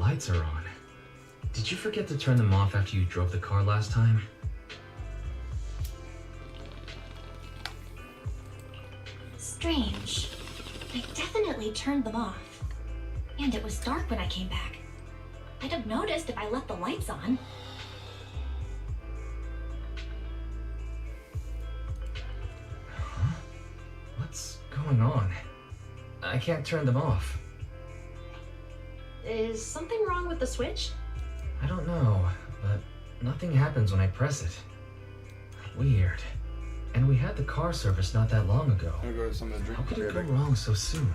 lights are on. Did you forget to turn them off after you drove the car last time? Strange. I definitely turned them off. And it was dark when I came back. I'd have noticed if I left the lights on. Huh? What's going on? I can't turn them off. Is something wrong with the switch? I don't know, but nothing happens when I press it. Weird. And we had the car service not that long ago. I'm gonna go get something to drink. How could it go wrong so soon?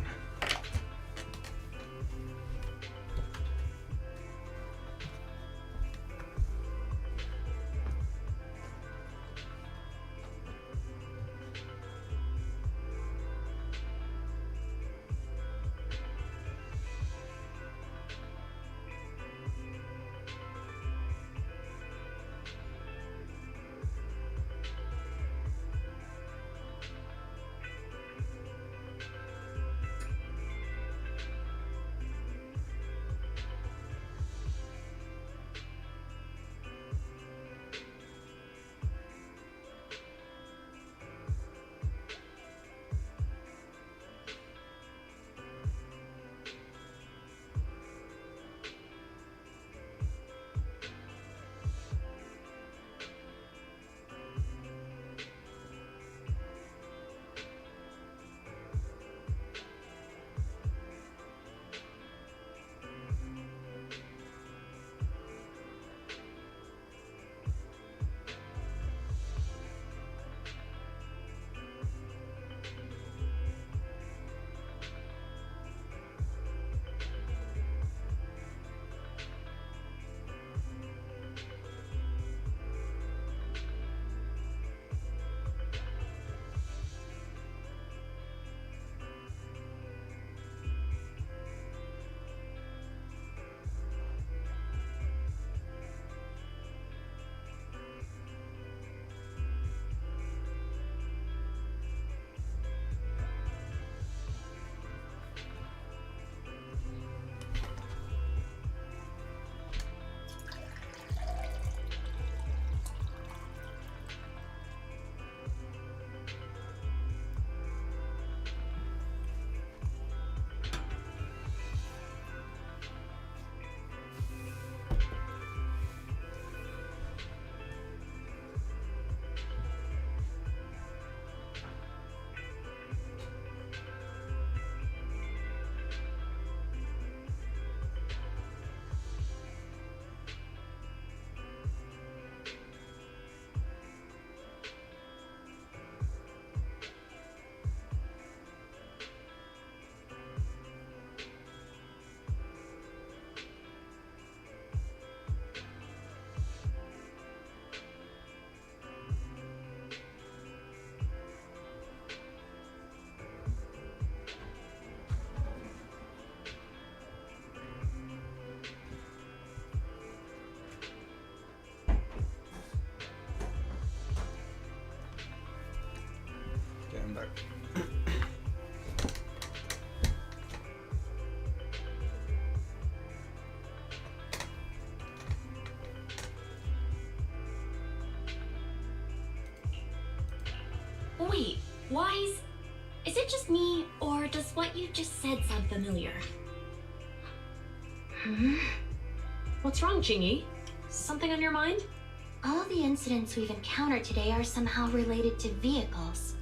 I'm back. Wait, Wise? Is it just me, or does what you just said sound familiar? What's wrong, Chingy? Something on your mind? All the incidents we've encountered today are somehow related to vehicles.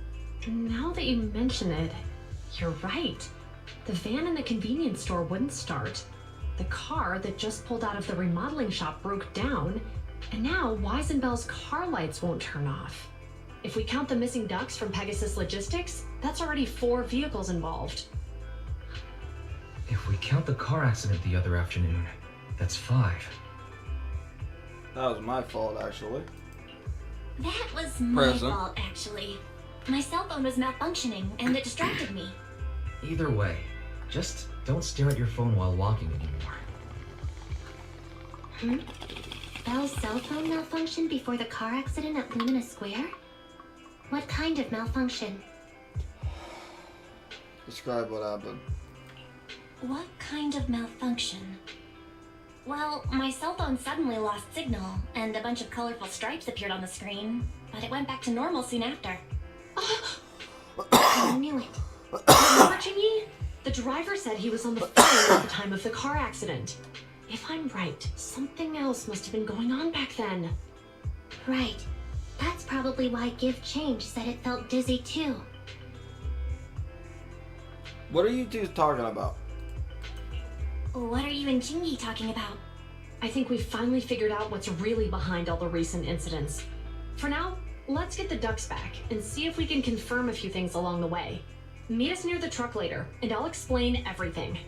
Now that you mention it, you're right. The van in the convenience store wouldn't start. The car that just pulled out of the remodeling shop broke down. And now Wise and Bell's car lights won't turn off. If we count the missing ducks from Pegasus Logistics, that's already 4 vehicles involved. If we count the car accident the other afternoon, that's 5. That was my fault, actually. That was my fault, actually. My cell phone was malfunctioning, and it distracted me. Either way, just don't stare at your phone while walking anymore. Bell's cell phone malfunctioned before the car accident at Lumina Square? What kind of malfunction? Describe what happened. What kind of malfunction? Well, my cell phone suddenly lost signal, and a bunch of colorful stripes appeared on the screen, but it went back to normal soon after. I knew it. Remember, Chingy? The driver said he was on the phone at the time of the car accident. If I'm right, something else must have been going on back then. Right. That's probably why Give Change said it felt dizzy too. What are you two talking about? What are you and Chingy talking about? I think we finally figured out what's really behind all the recent incidents. For now, let's get the ducks back and see if we can confirm a few things along the way. Meet us near the truck later, and I'll explain everything.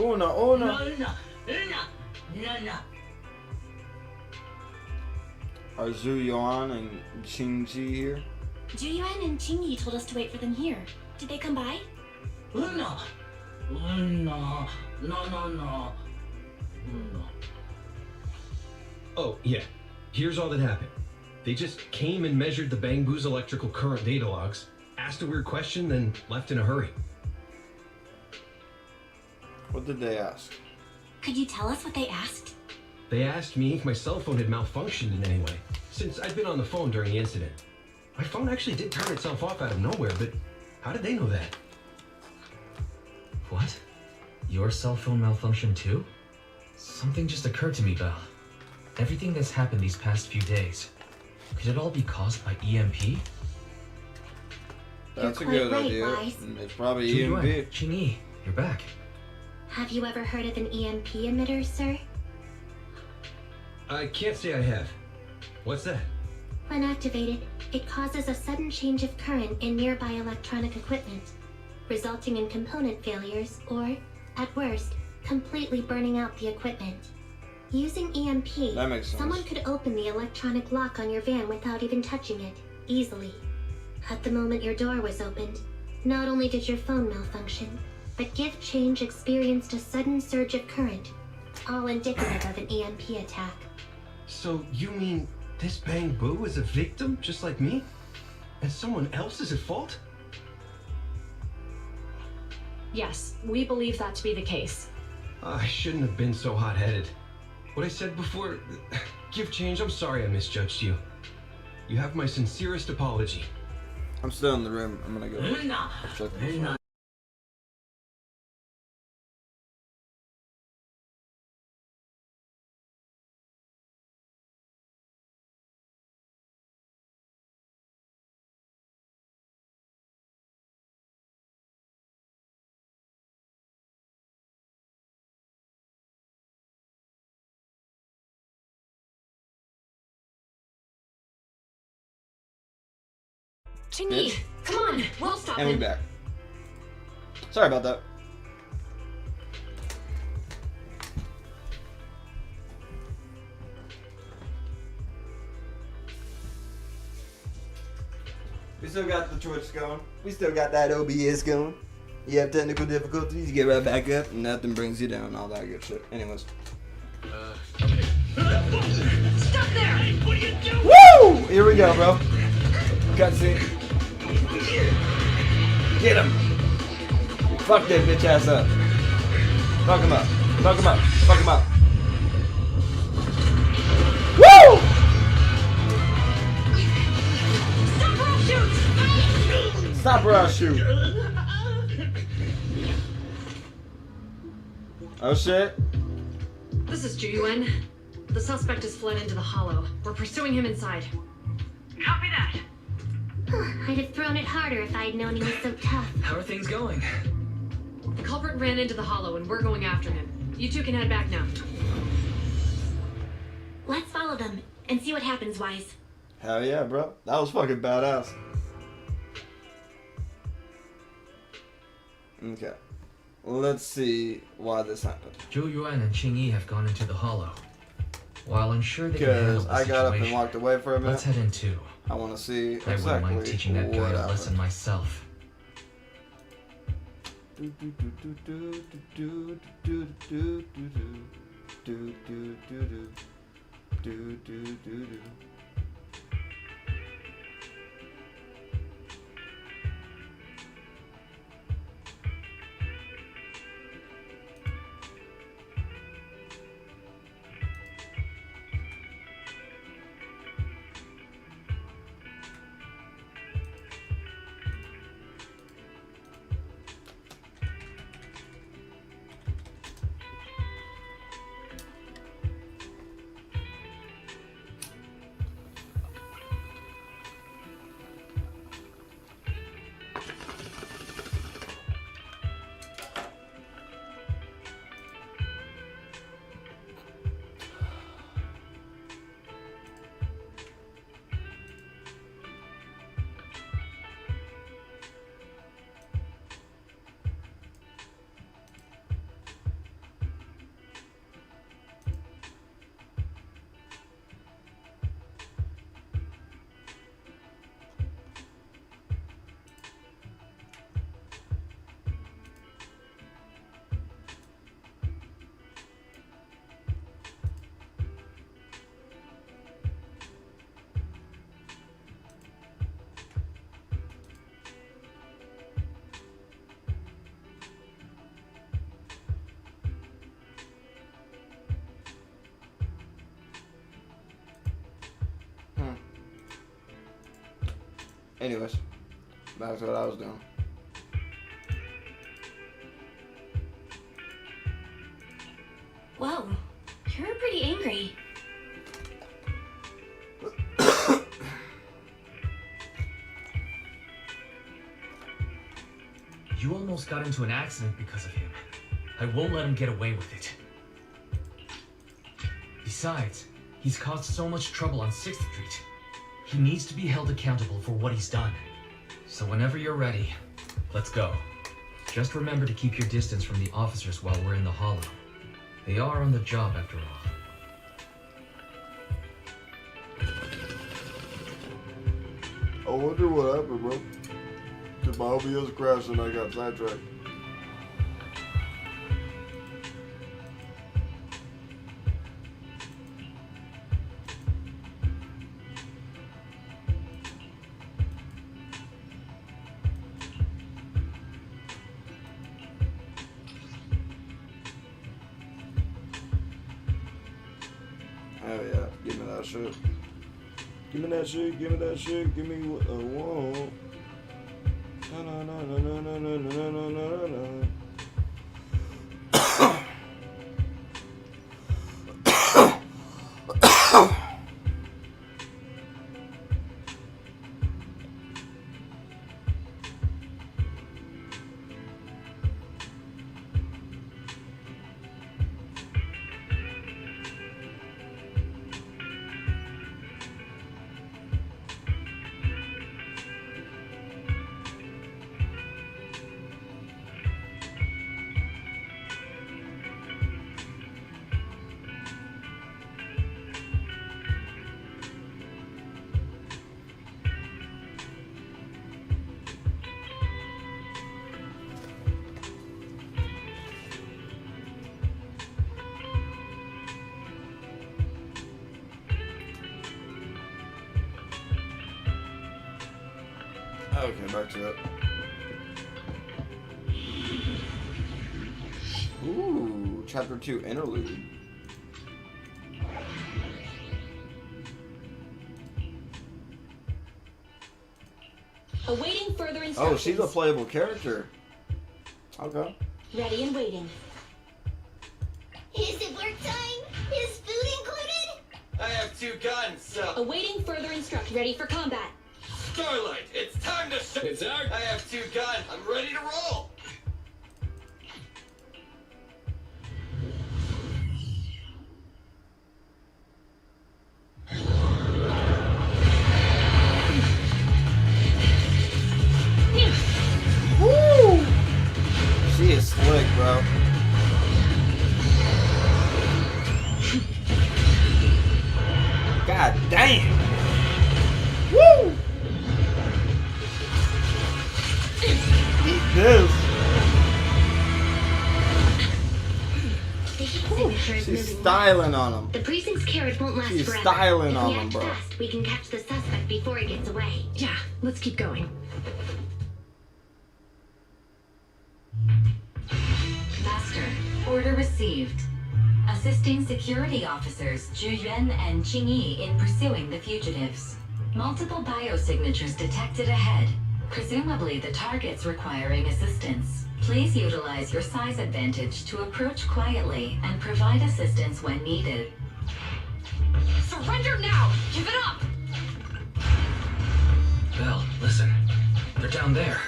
Una. Are Zhu Yuan and Qing Ji here? Juyuan and Chingy told us to wait for them here. Did they come by? No. Oh, yeah. Here's all that happened. They just came and measured the Bangbu's electrical current data logs, asked a weird question, then left in a hurry. What did they ask? Could you tell us what they asked? They asked me if my cell phone had malfunctioned in any way, since I'd been on the phone during the incident. My phone actually did turn itself off out of nowhere, but how did they know that? What? Your cell phone malfunctioned too? Something just occurred to me, Belle. Everything that's happened these past few days, could it all be caused by EMP? That's a You're good quite right, idea. Wise. It's probably Zhu EMP. Qingyi, you're back. Have you ever heard of an EMP emitter, sir? I can't say I have. What's that? When activated, it causes a sudden change of current in nearby electronic equipment, resulting in component failures or, at worst, completely burning out the equipment. Using EMP, That makes sense. someone could open the electronic lock on your van without even touching it, easily. At the moment your door was opened, not only did your phone malfunction, but Give Change experienced a sudden surge of current, all indicative of an EMP attack. So you mean this Bangbu is a victim just like me? And someone else is at fault? Yes, we believe that to be the case. I shouldn't have been so hot-headed. What I said before, Give Change, I'm sorry I misjudged you. You have my sincerest apology. I'm still in the room. I'm gonna go check the phone. Chingy, Bitch. come on, we'll stop And we him. back. Sorry about that. We still got the Twitch going. We still got that OBS going. You have technical difficulties, you get right back up, and nothing brings you down, all that good shit. Anyways. Okay. Stop there! Hey, what are you doing? Woo! Here we go, bro. Cutscene. Get him! Fuck that bitch ass up. Fuck him up. Fuck him up. Fuck him up. Woo! Stop or I'll shoot. Oh shit. This is Juyuan. The suspect has fled into the hollow. We're pursuing him inside. Copy that. I'd have thrown it harder if I'd known he was so tough. How are things going? The culprit ran into the hollow and we're going after him. You two can head back now. Let's follow them and see what happens, Wise. Hell yeah, bro. That was fucking badass. Okay. Let's see why this happened. Zhu Yuan and Qingyi have gone into the hollow. While I'm sure they can handle Because the I got up and situation, walked away for a minute. let's head in too. I want to see I wouldn't mind exactly teaching that guy what a happened. lesson myself. Anyways, back to what I was doing. Whoa, you're pretty angry. You almost got into an accident because of him. I won't let him get away with it. Besides, he's caused so much trouble on 6th Street. He needs to be held accountable for what he's done. So whenever you're ready, let's go. Just remember to keep your distance from the officers while we're in the hollow. They are on the job after all. I wonder what happened, bro. Did my OBS crash and I got sidetracked? Oh yeah, give me that shit. Give me that shit, give me that shit, give me what I want. Na na na na na na na na na na. Okay, back to it. Ooh, chapter 2 interlude. Awaiting further instructions. Oh, she's a playable character. Okay. Ready and waiting. Is it work time? Is food included? I have 2 guns, so... Awaiting further instructions. Ready for combat. Starlight, it's time to... It's out. I have 2 guns. I'm ready to roll. Woo! She is slick, bro. temperature is She's moving. styling on him. The precinct's carriage won't last She's forever. styling If on we him, act bro. fast, we can catch the suspect before he gets away. Yeah, let's keep going. Master, order received. Assisting security officers Zhu Yuan and Qing Yi in pursuing the fugitives. Multiple biosignatures detected ahead, presumably the targets requiring assistance. Please utilize your size advantage to approach quietly and provide assistance when needed. Surrender now! Give it up! Belle, listen. They're down there.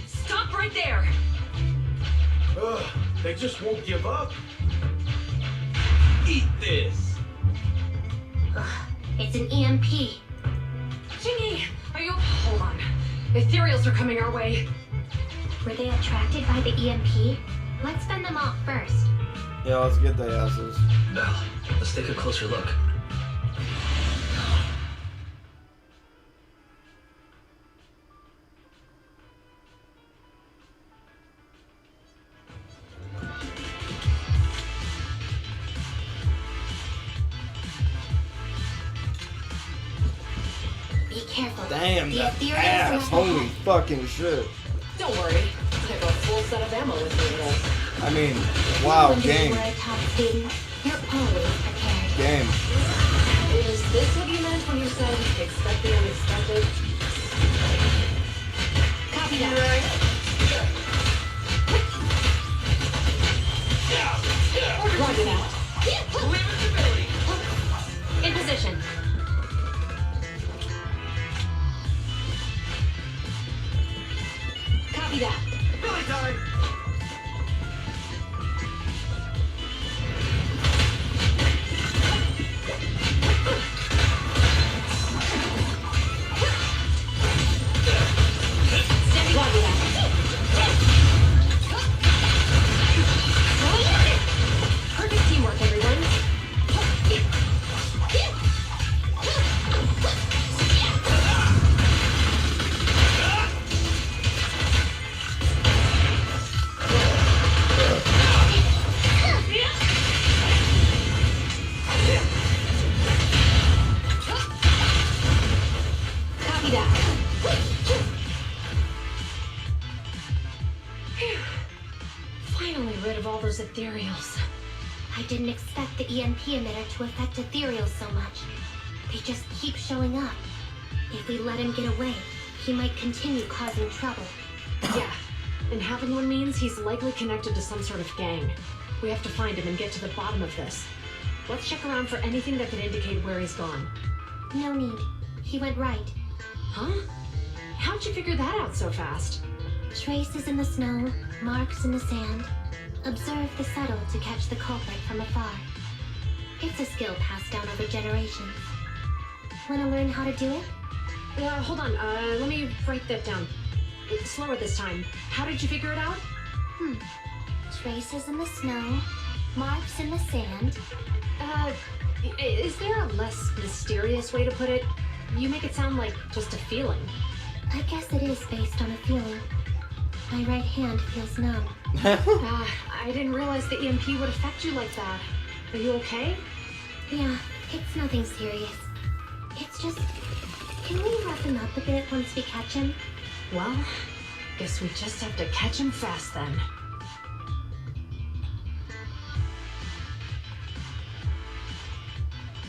Stop right there! Ugh, they just won't give up. Eat this. Ugh, it's an EMP. Jingy, are you... Hold on. Ethereals are coming our way. Were they attracted by the EMP? Let's fend them off first. Yeah, let's get their asses. Belle, let's take a closer look. Be careful. Damn, the that Ethereals ass. must Holy have- fucking shit. Don't worry. I have a full set of ammo with me today. I mean, wow, When you game. were a top student, you're always prepared. Game. Is this what you meant when you said expect the unexpected? Copy that. Roger that. In position. Copy that. Really time. Roger that. Perfect teamwork, everyone. Copy that. Phew. Finally rid of all those ethereals. I didn't expect the EMP emitter to affect Ethereals so much. They just keep showing up. If we let him get away, he might continue causing trouble. Yeah, and having one means he's likely connected to some sort of gang. We have to find him and get to the bottom of this. Let's check around for anything that could indicate where he's gone. No need. He went right. Huh? How'd you figure that out so fast? Traces in the snow, marks in the sand. Observe the subtle to catch the culprit from afar. It's a skill passed down over generations. Want to learn how to do it? Hold on, let me write that down. Slower this time. How did you figure it out? Traces in the snow, marks in the sand. Is there a less mysterious way to put it? You make it sound like just a feeling. I guess it is based on a feeling. My right hand feels numb. I didn't realize the EMP would affect you like that. Are you okay? Yeah, it's nothing serious. It's just... Can we rough him up a bit once we catch him? Well, guess we just have to catch him fast then.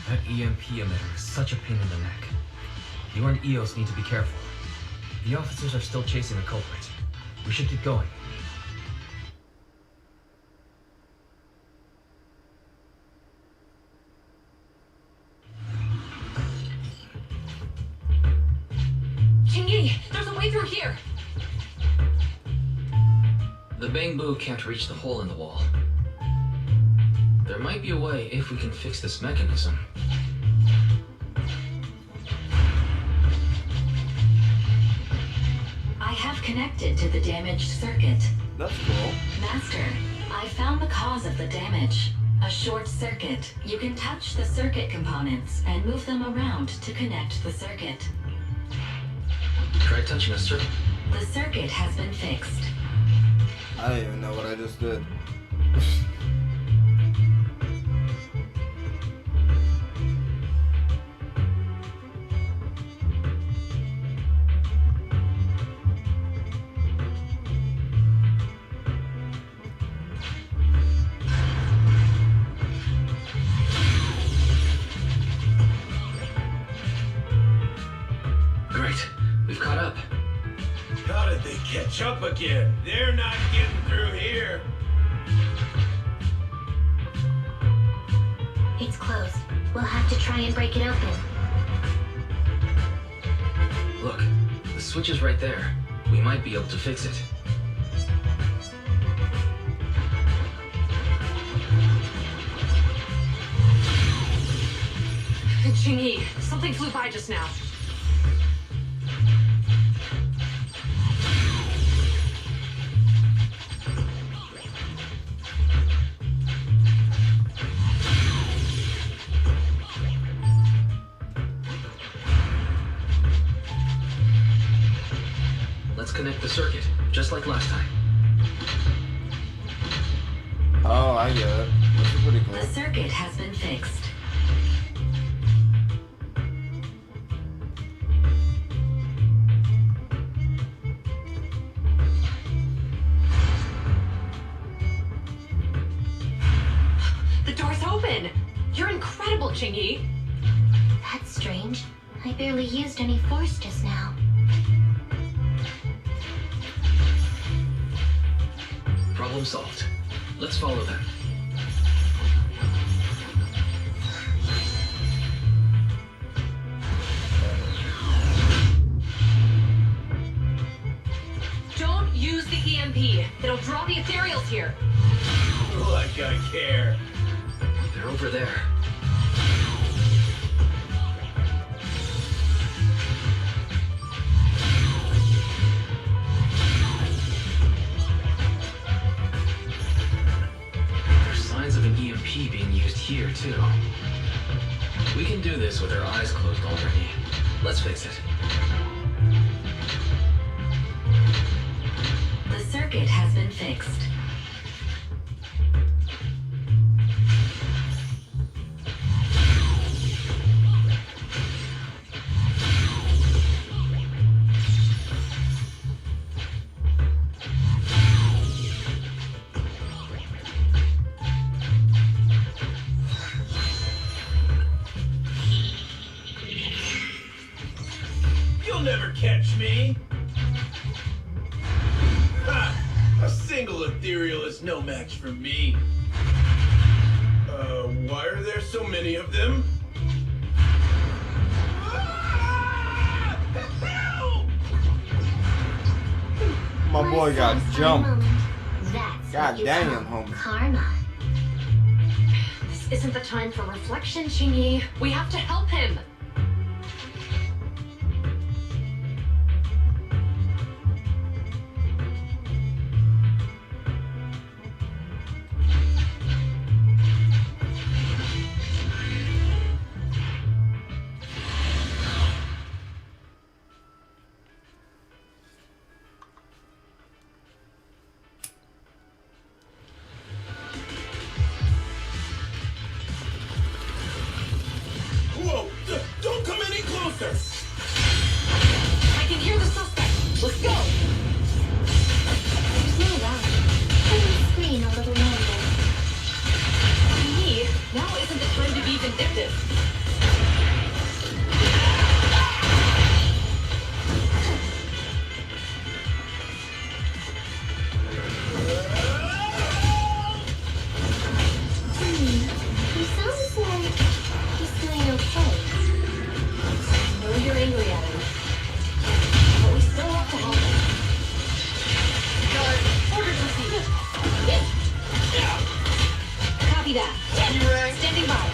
That EMP emitter is such a pain in the neck. You and EOS need to be careful. The officers are still chasing the culprit. We should keep going. Qing, there's a way through here! The bamboo can't reach the hole in the wall. There might be a way if we can fix this mechanism. I have connected to the damaged circuit. That's cool. Master, I found the cause of the damage. A short circuit. You can touch the circuit components and move them around to connect the circuit. Try touching a circuit. The circuit has been fixed. I don't even know what I just did. Great. We've caught up. How did they catch up again? They're not getting through here. It's closed. We'll have to try and break it open. Look, the switch is right there. We might be able to fix it. Jingyi, something flew by just now. Let's connect the circuit, just like last time. Oh, I get it. This is pretty cool. The circuit has been fixed. The door's open! You're incredible, Jingyi! That's strange. I barely used any force just now. Problem solved. Let's follow them. Don't use the EMP. It'll draw the ethereals here. Like I care. They're over there. There's signs of an EMP being used here, too. We can do this with our eyes closed already. Let's fix it. The circuit has been fixed. You'll never catch me. Ha! A single ethereal is no match for me. Why are there so many of them? Ah! Help! My boy got jumped. That's God what you damn, call homie. karma. This isn't the time for reflection, Jingyi. We have to help him. Whoa! Don't come any closer! I can hear the suspect. Let's go. There's no rally. Can we screen a little longer? Jingyi, now isn't the time to be vindictive. He sounds like he's doing okay. I know you're angry at him, but we still have to help him. Guard, orders received. Copy that. Standing by.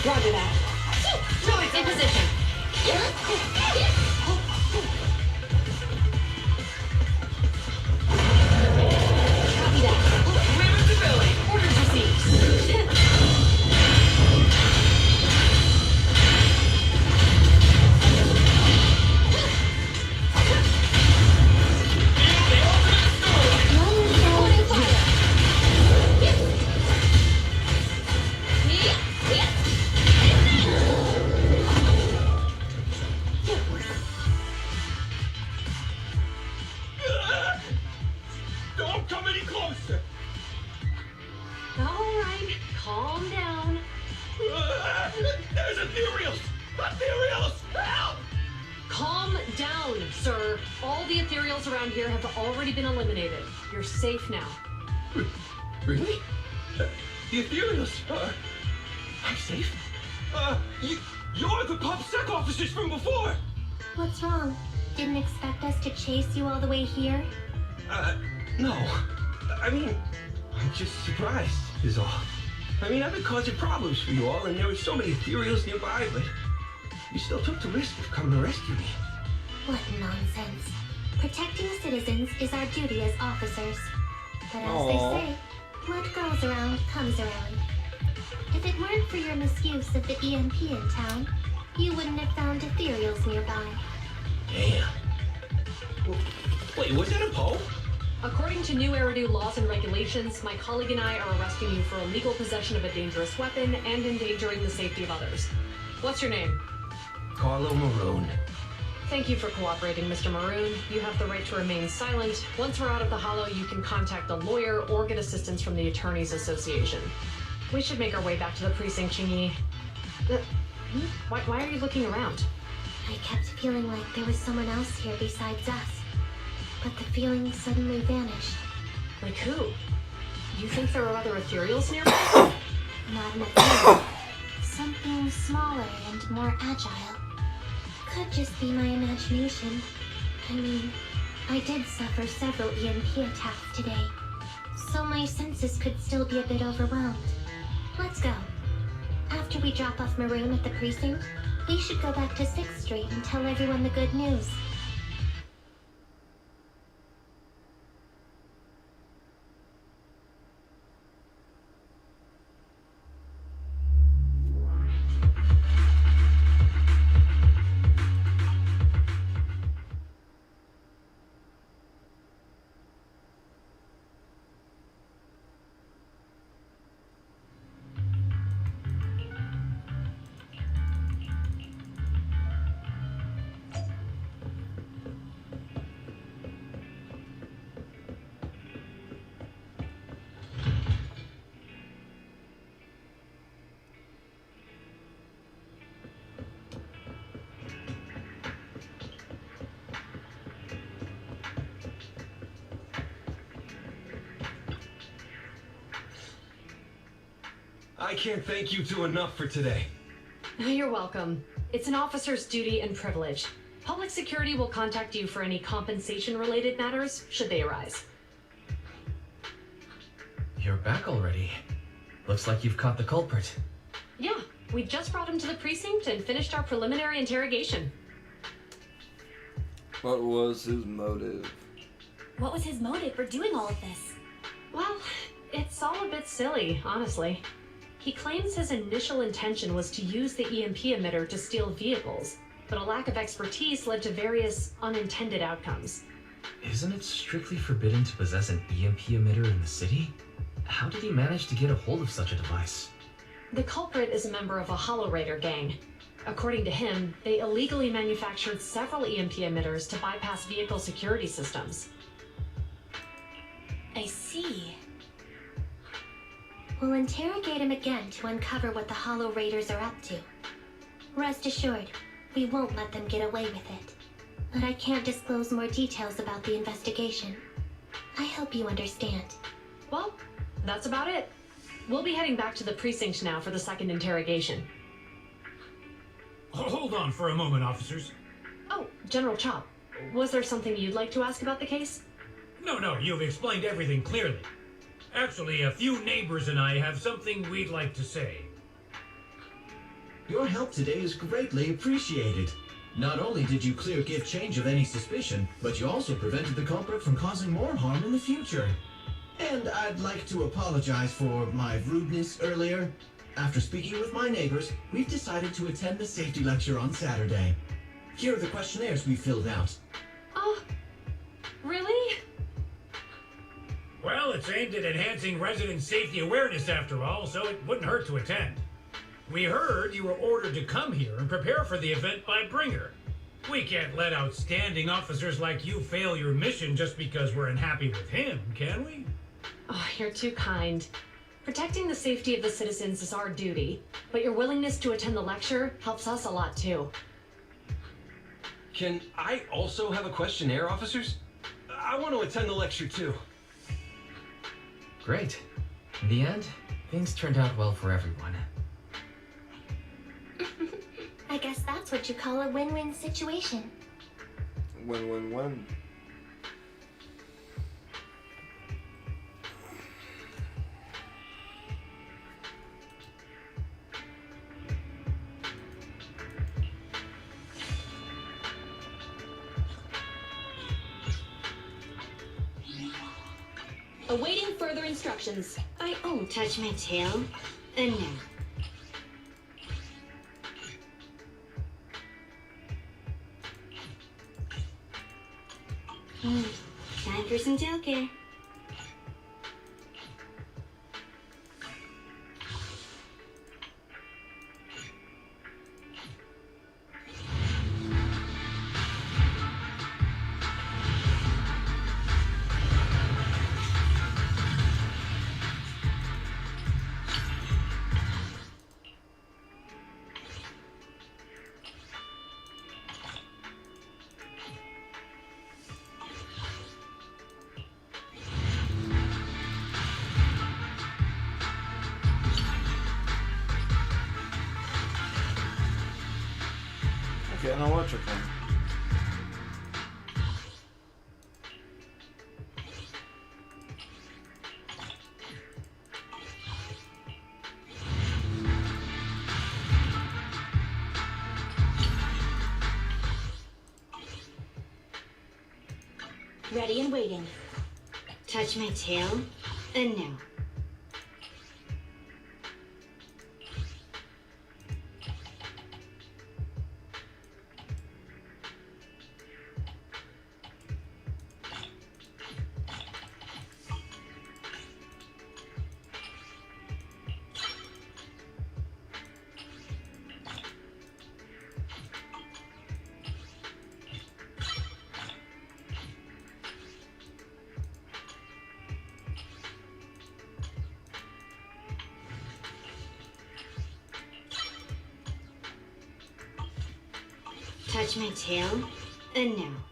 Roger that. Droids in position. Copy that. Women's ability. Orders received. around here have already been eliminated. You're safe now. Really? The Ethereals are... I'm safe? You're the PubSec officers from before! What's wrong? Didn't expect us to chase you all the way here? No. I mean, I'm just surprised, is all. I mean, I've been causing problems for you all, and there were so many Ethereals nearby, but you still took the risk of coming to rescue me. What nonsense. Protecting citizens is our duty as officers. But as they say, what goes around comes around. If it weren't for your misuse of the EMP in town, you wouldn't have found Ethereals nearby. Damn. Wait, was that a Poe? According to new Eridu laws and regulations, my colleague and I are arresting you for illegal possession of a dangerous weapon and endangering the safety of others. What's your name? Carlo Maroon. Thank you for cooperating, Mr. Maroon. You have the right to remain silent. Once we're out of the hollow, you can contact a lawyer or get assistance from the Attorneys Association. We should make our way back to the precinct, Chingy. Why are you looking around? I kept feeling like there was someone else here besides us. But the feeling suddenly vanished. Like who? You think there are other Ethereals nearby? Not an Ethereal. Something smaller and more agile. Could just be my imagination. I mean, I did suffer several EMP attacks today, so my senses could still be a bit overwhelmed. Let's go. After we drop off Maroon at the precinct, we should go back to 6th Street and tell everyone the good news. I can't thank you two enough for today. You're welcome. It's an officer's duty and privilege. Public security will contact you for any compensation-related matters, should they arise. You're back already. Looks like you've caught the culprit. Yeah, we just brought him to the precinct and finished our preliminary interrogation. What was his motive? What was his motive for doing all of this? Well, it's all a bit silly, honestly. He claims his initial intention was to use the EMP emitter to steal vehicles, but a lack of expertise led to various unintended outcomes. Isn't it strictly forbidden to possess an EMP emitter in the city? How did he manage to get a hold of such a device? The culprit is a member of a Hollow Raider gang. According to him, they illegally manufactured several EMP emitters to bypass vehicle security systems. I see. We'll interrogate him again to uncover what the Hollow Raiders are up to. Rest assured, we won't let them get away with it. But I can't disclose more details about the investigation. I hope you understand. Well, that's about it. We'll be heading back to the precinct now for the second interrogation. Hold on for a moment, officers. Oh, General Chop, was there something you'd like to ask about the case? No, you've explained everything clearly. Actually, a few neighbors and I have something we'd like to say. Your help today is greatly appreciated. Not only did you clear Give Change of any suspicion, but you also prevented the culprit from causing more harm in the future. And I'd like to apologize for my rudeness earlier. After speaking with my neighbors, we've decided to attend the safety lecture on Saturday. Here are the questionnaires we filled out. Oh, really? Well, it's aimed at enhancing resident safety awareness after all, so it wouldn't hurt to attend. We heard you were ordered to come here and prepare for the event by Bringer. We can't let outstanding officers like you fail your mission just because we're unhappy with him, can we? Oh, you're too kind. Protecting the safety of the citizens is our duty, but your willingness to attend the lecture helps us a lot too. Can I also have a questionnaire, officers? I want to attend the lecture too. Great. In the end, things turned out well for everyone. I guess that's what you call a win-win situation. Win-win-win. Awaiting further instructions. I won't touch my tail. And now. Time for some tail care. Get an electric one. Ready and waiting. Touch my tail. And now. Touch my tail, and now.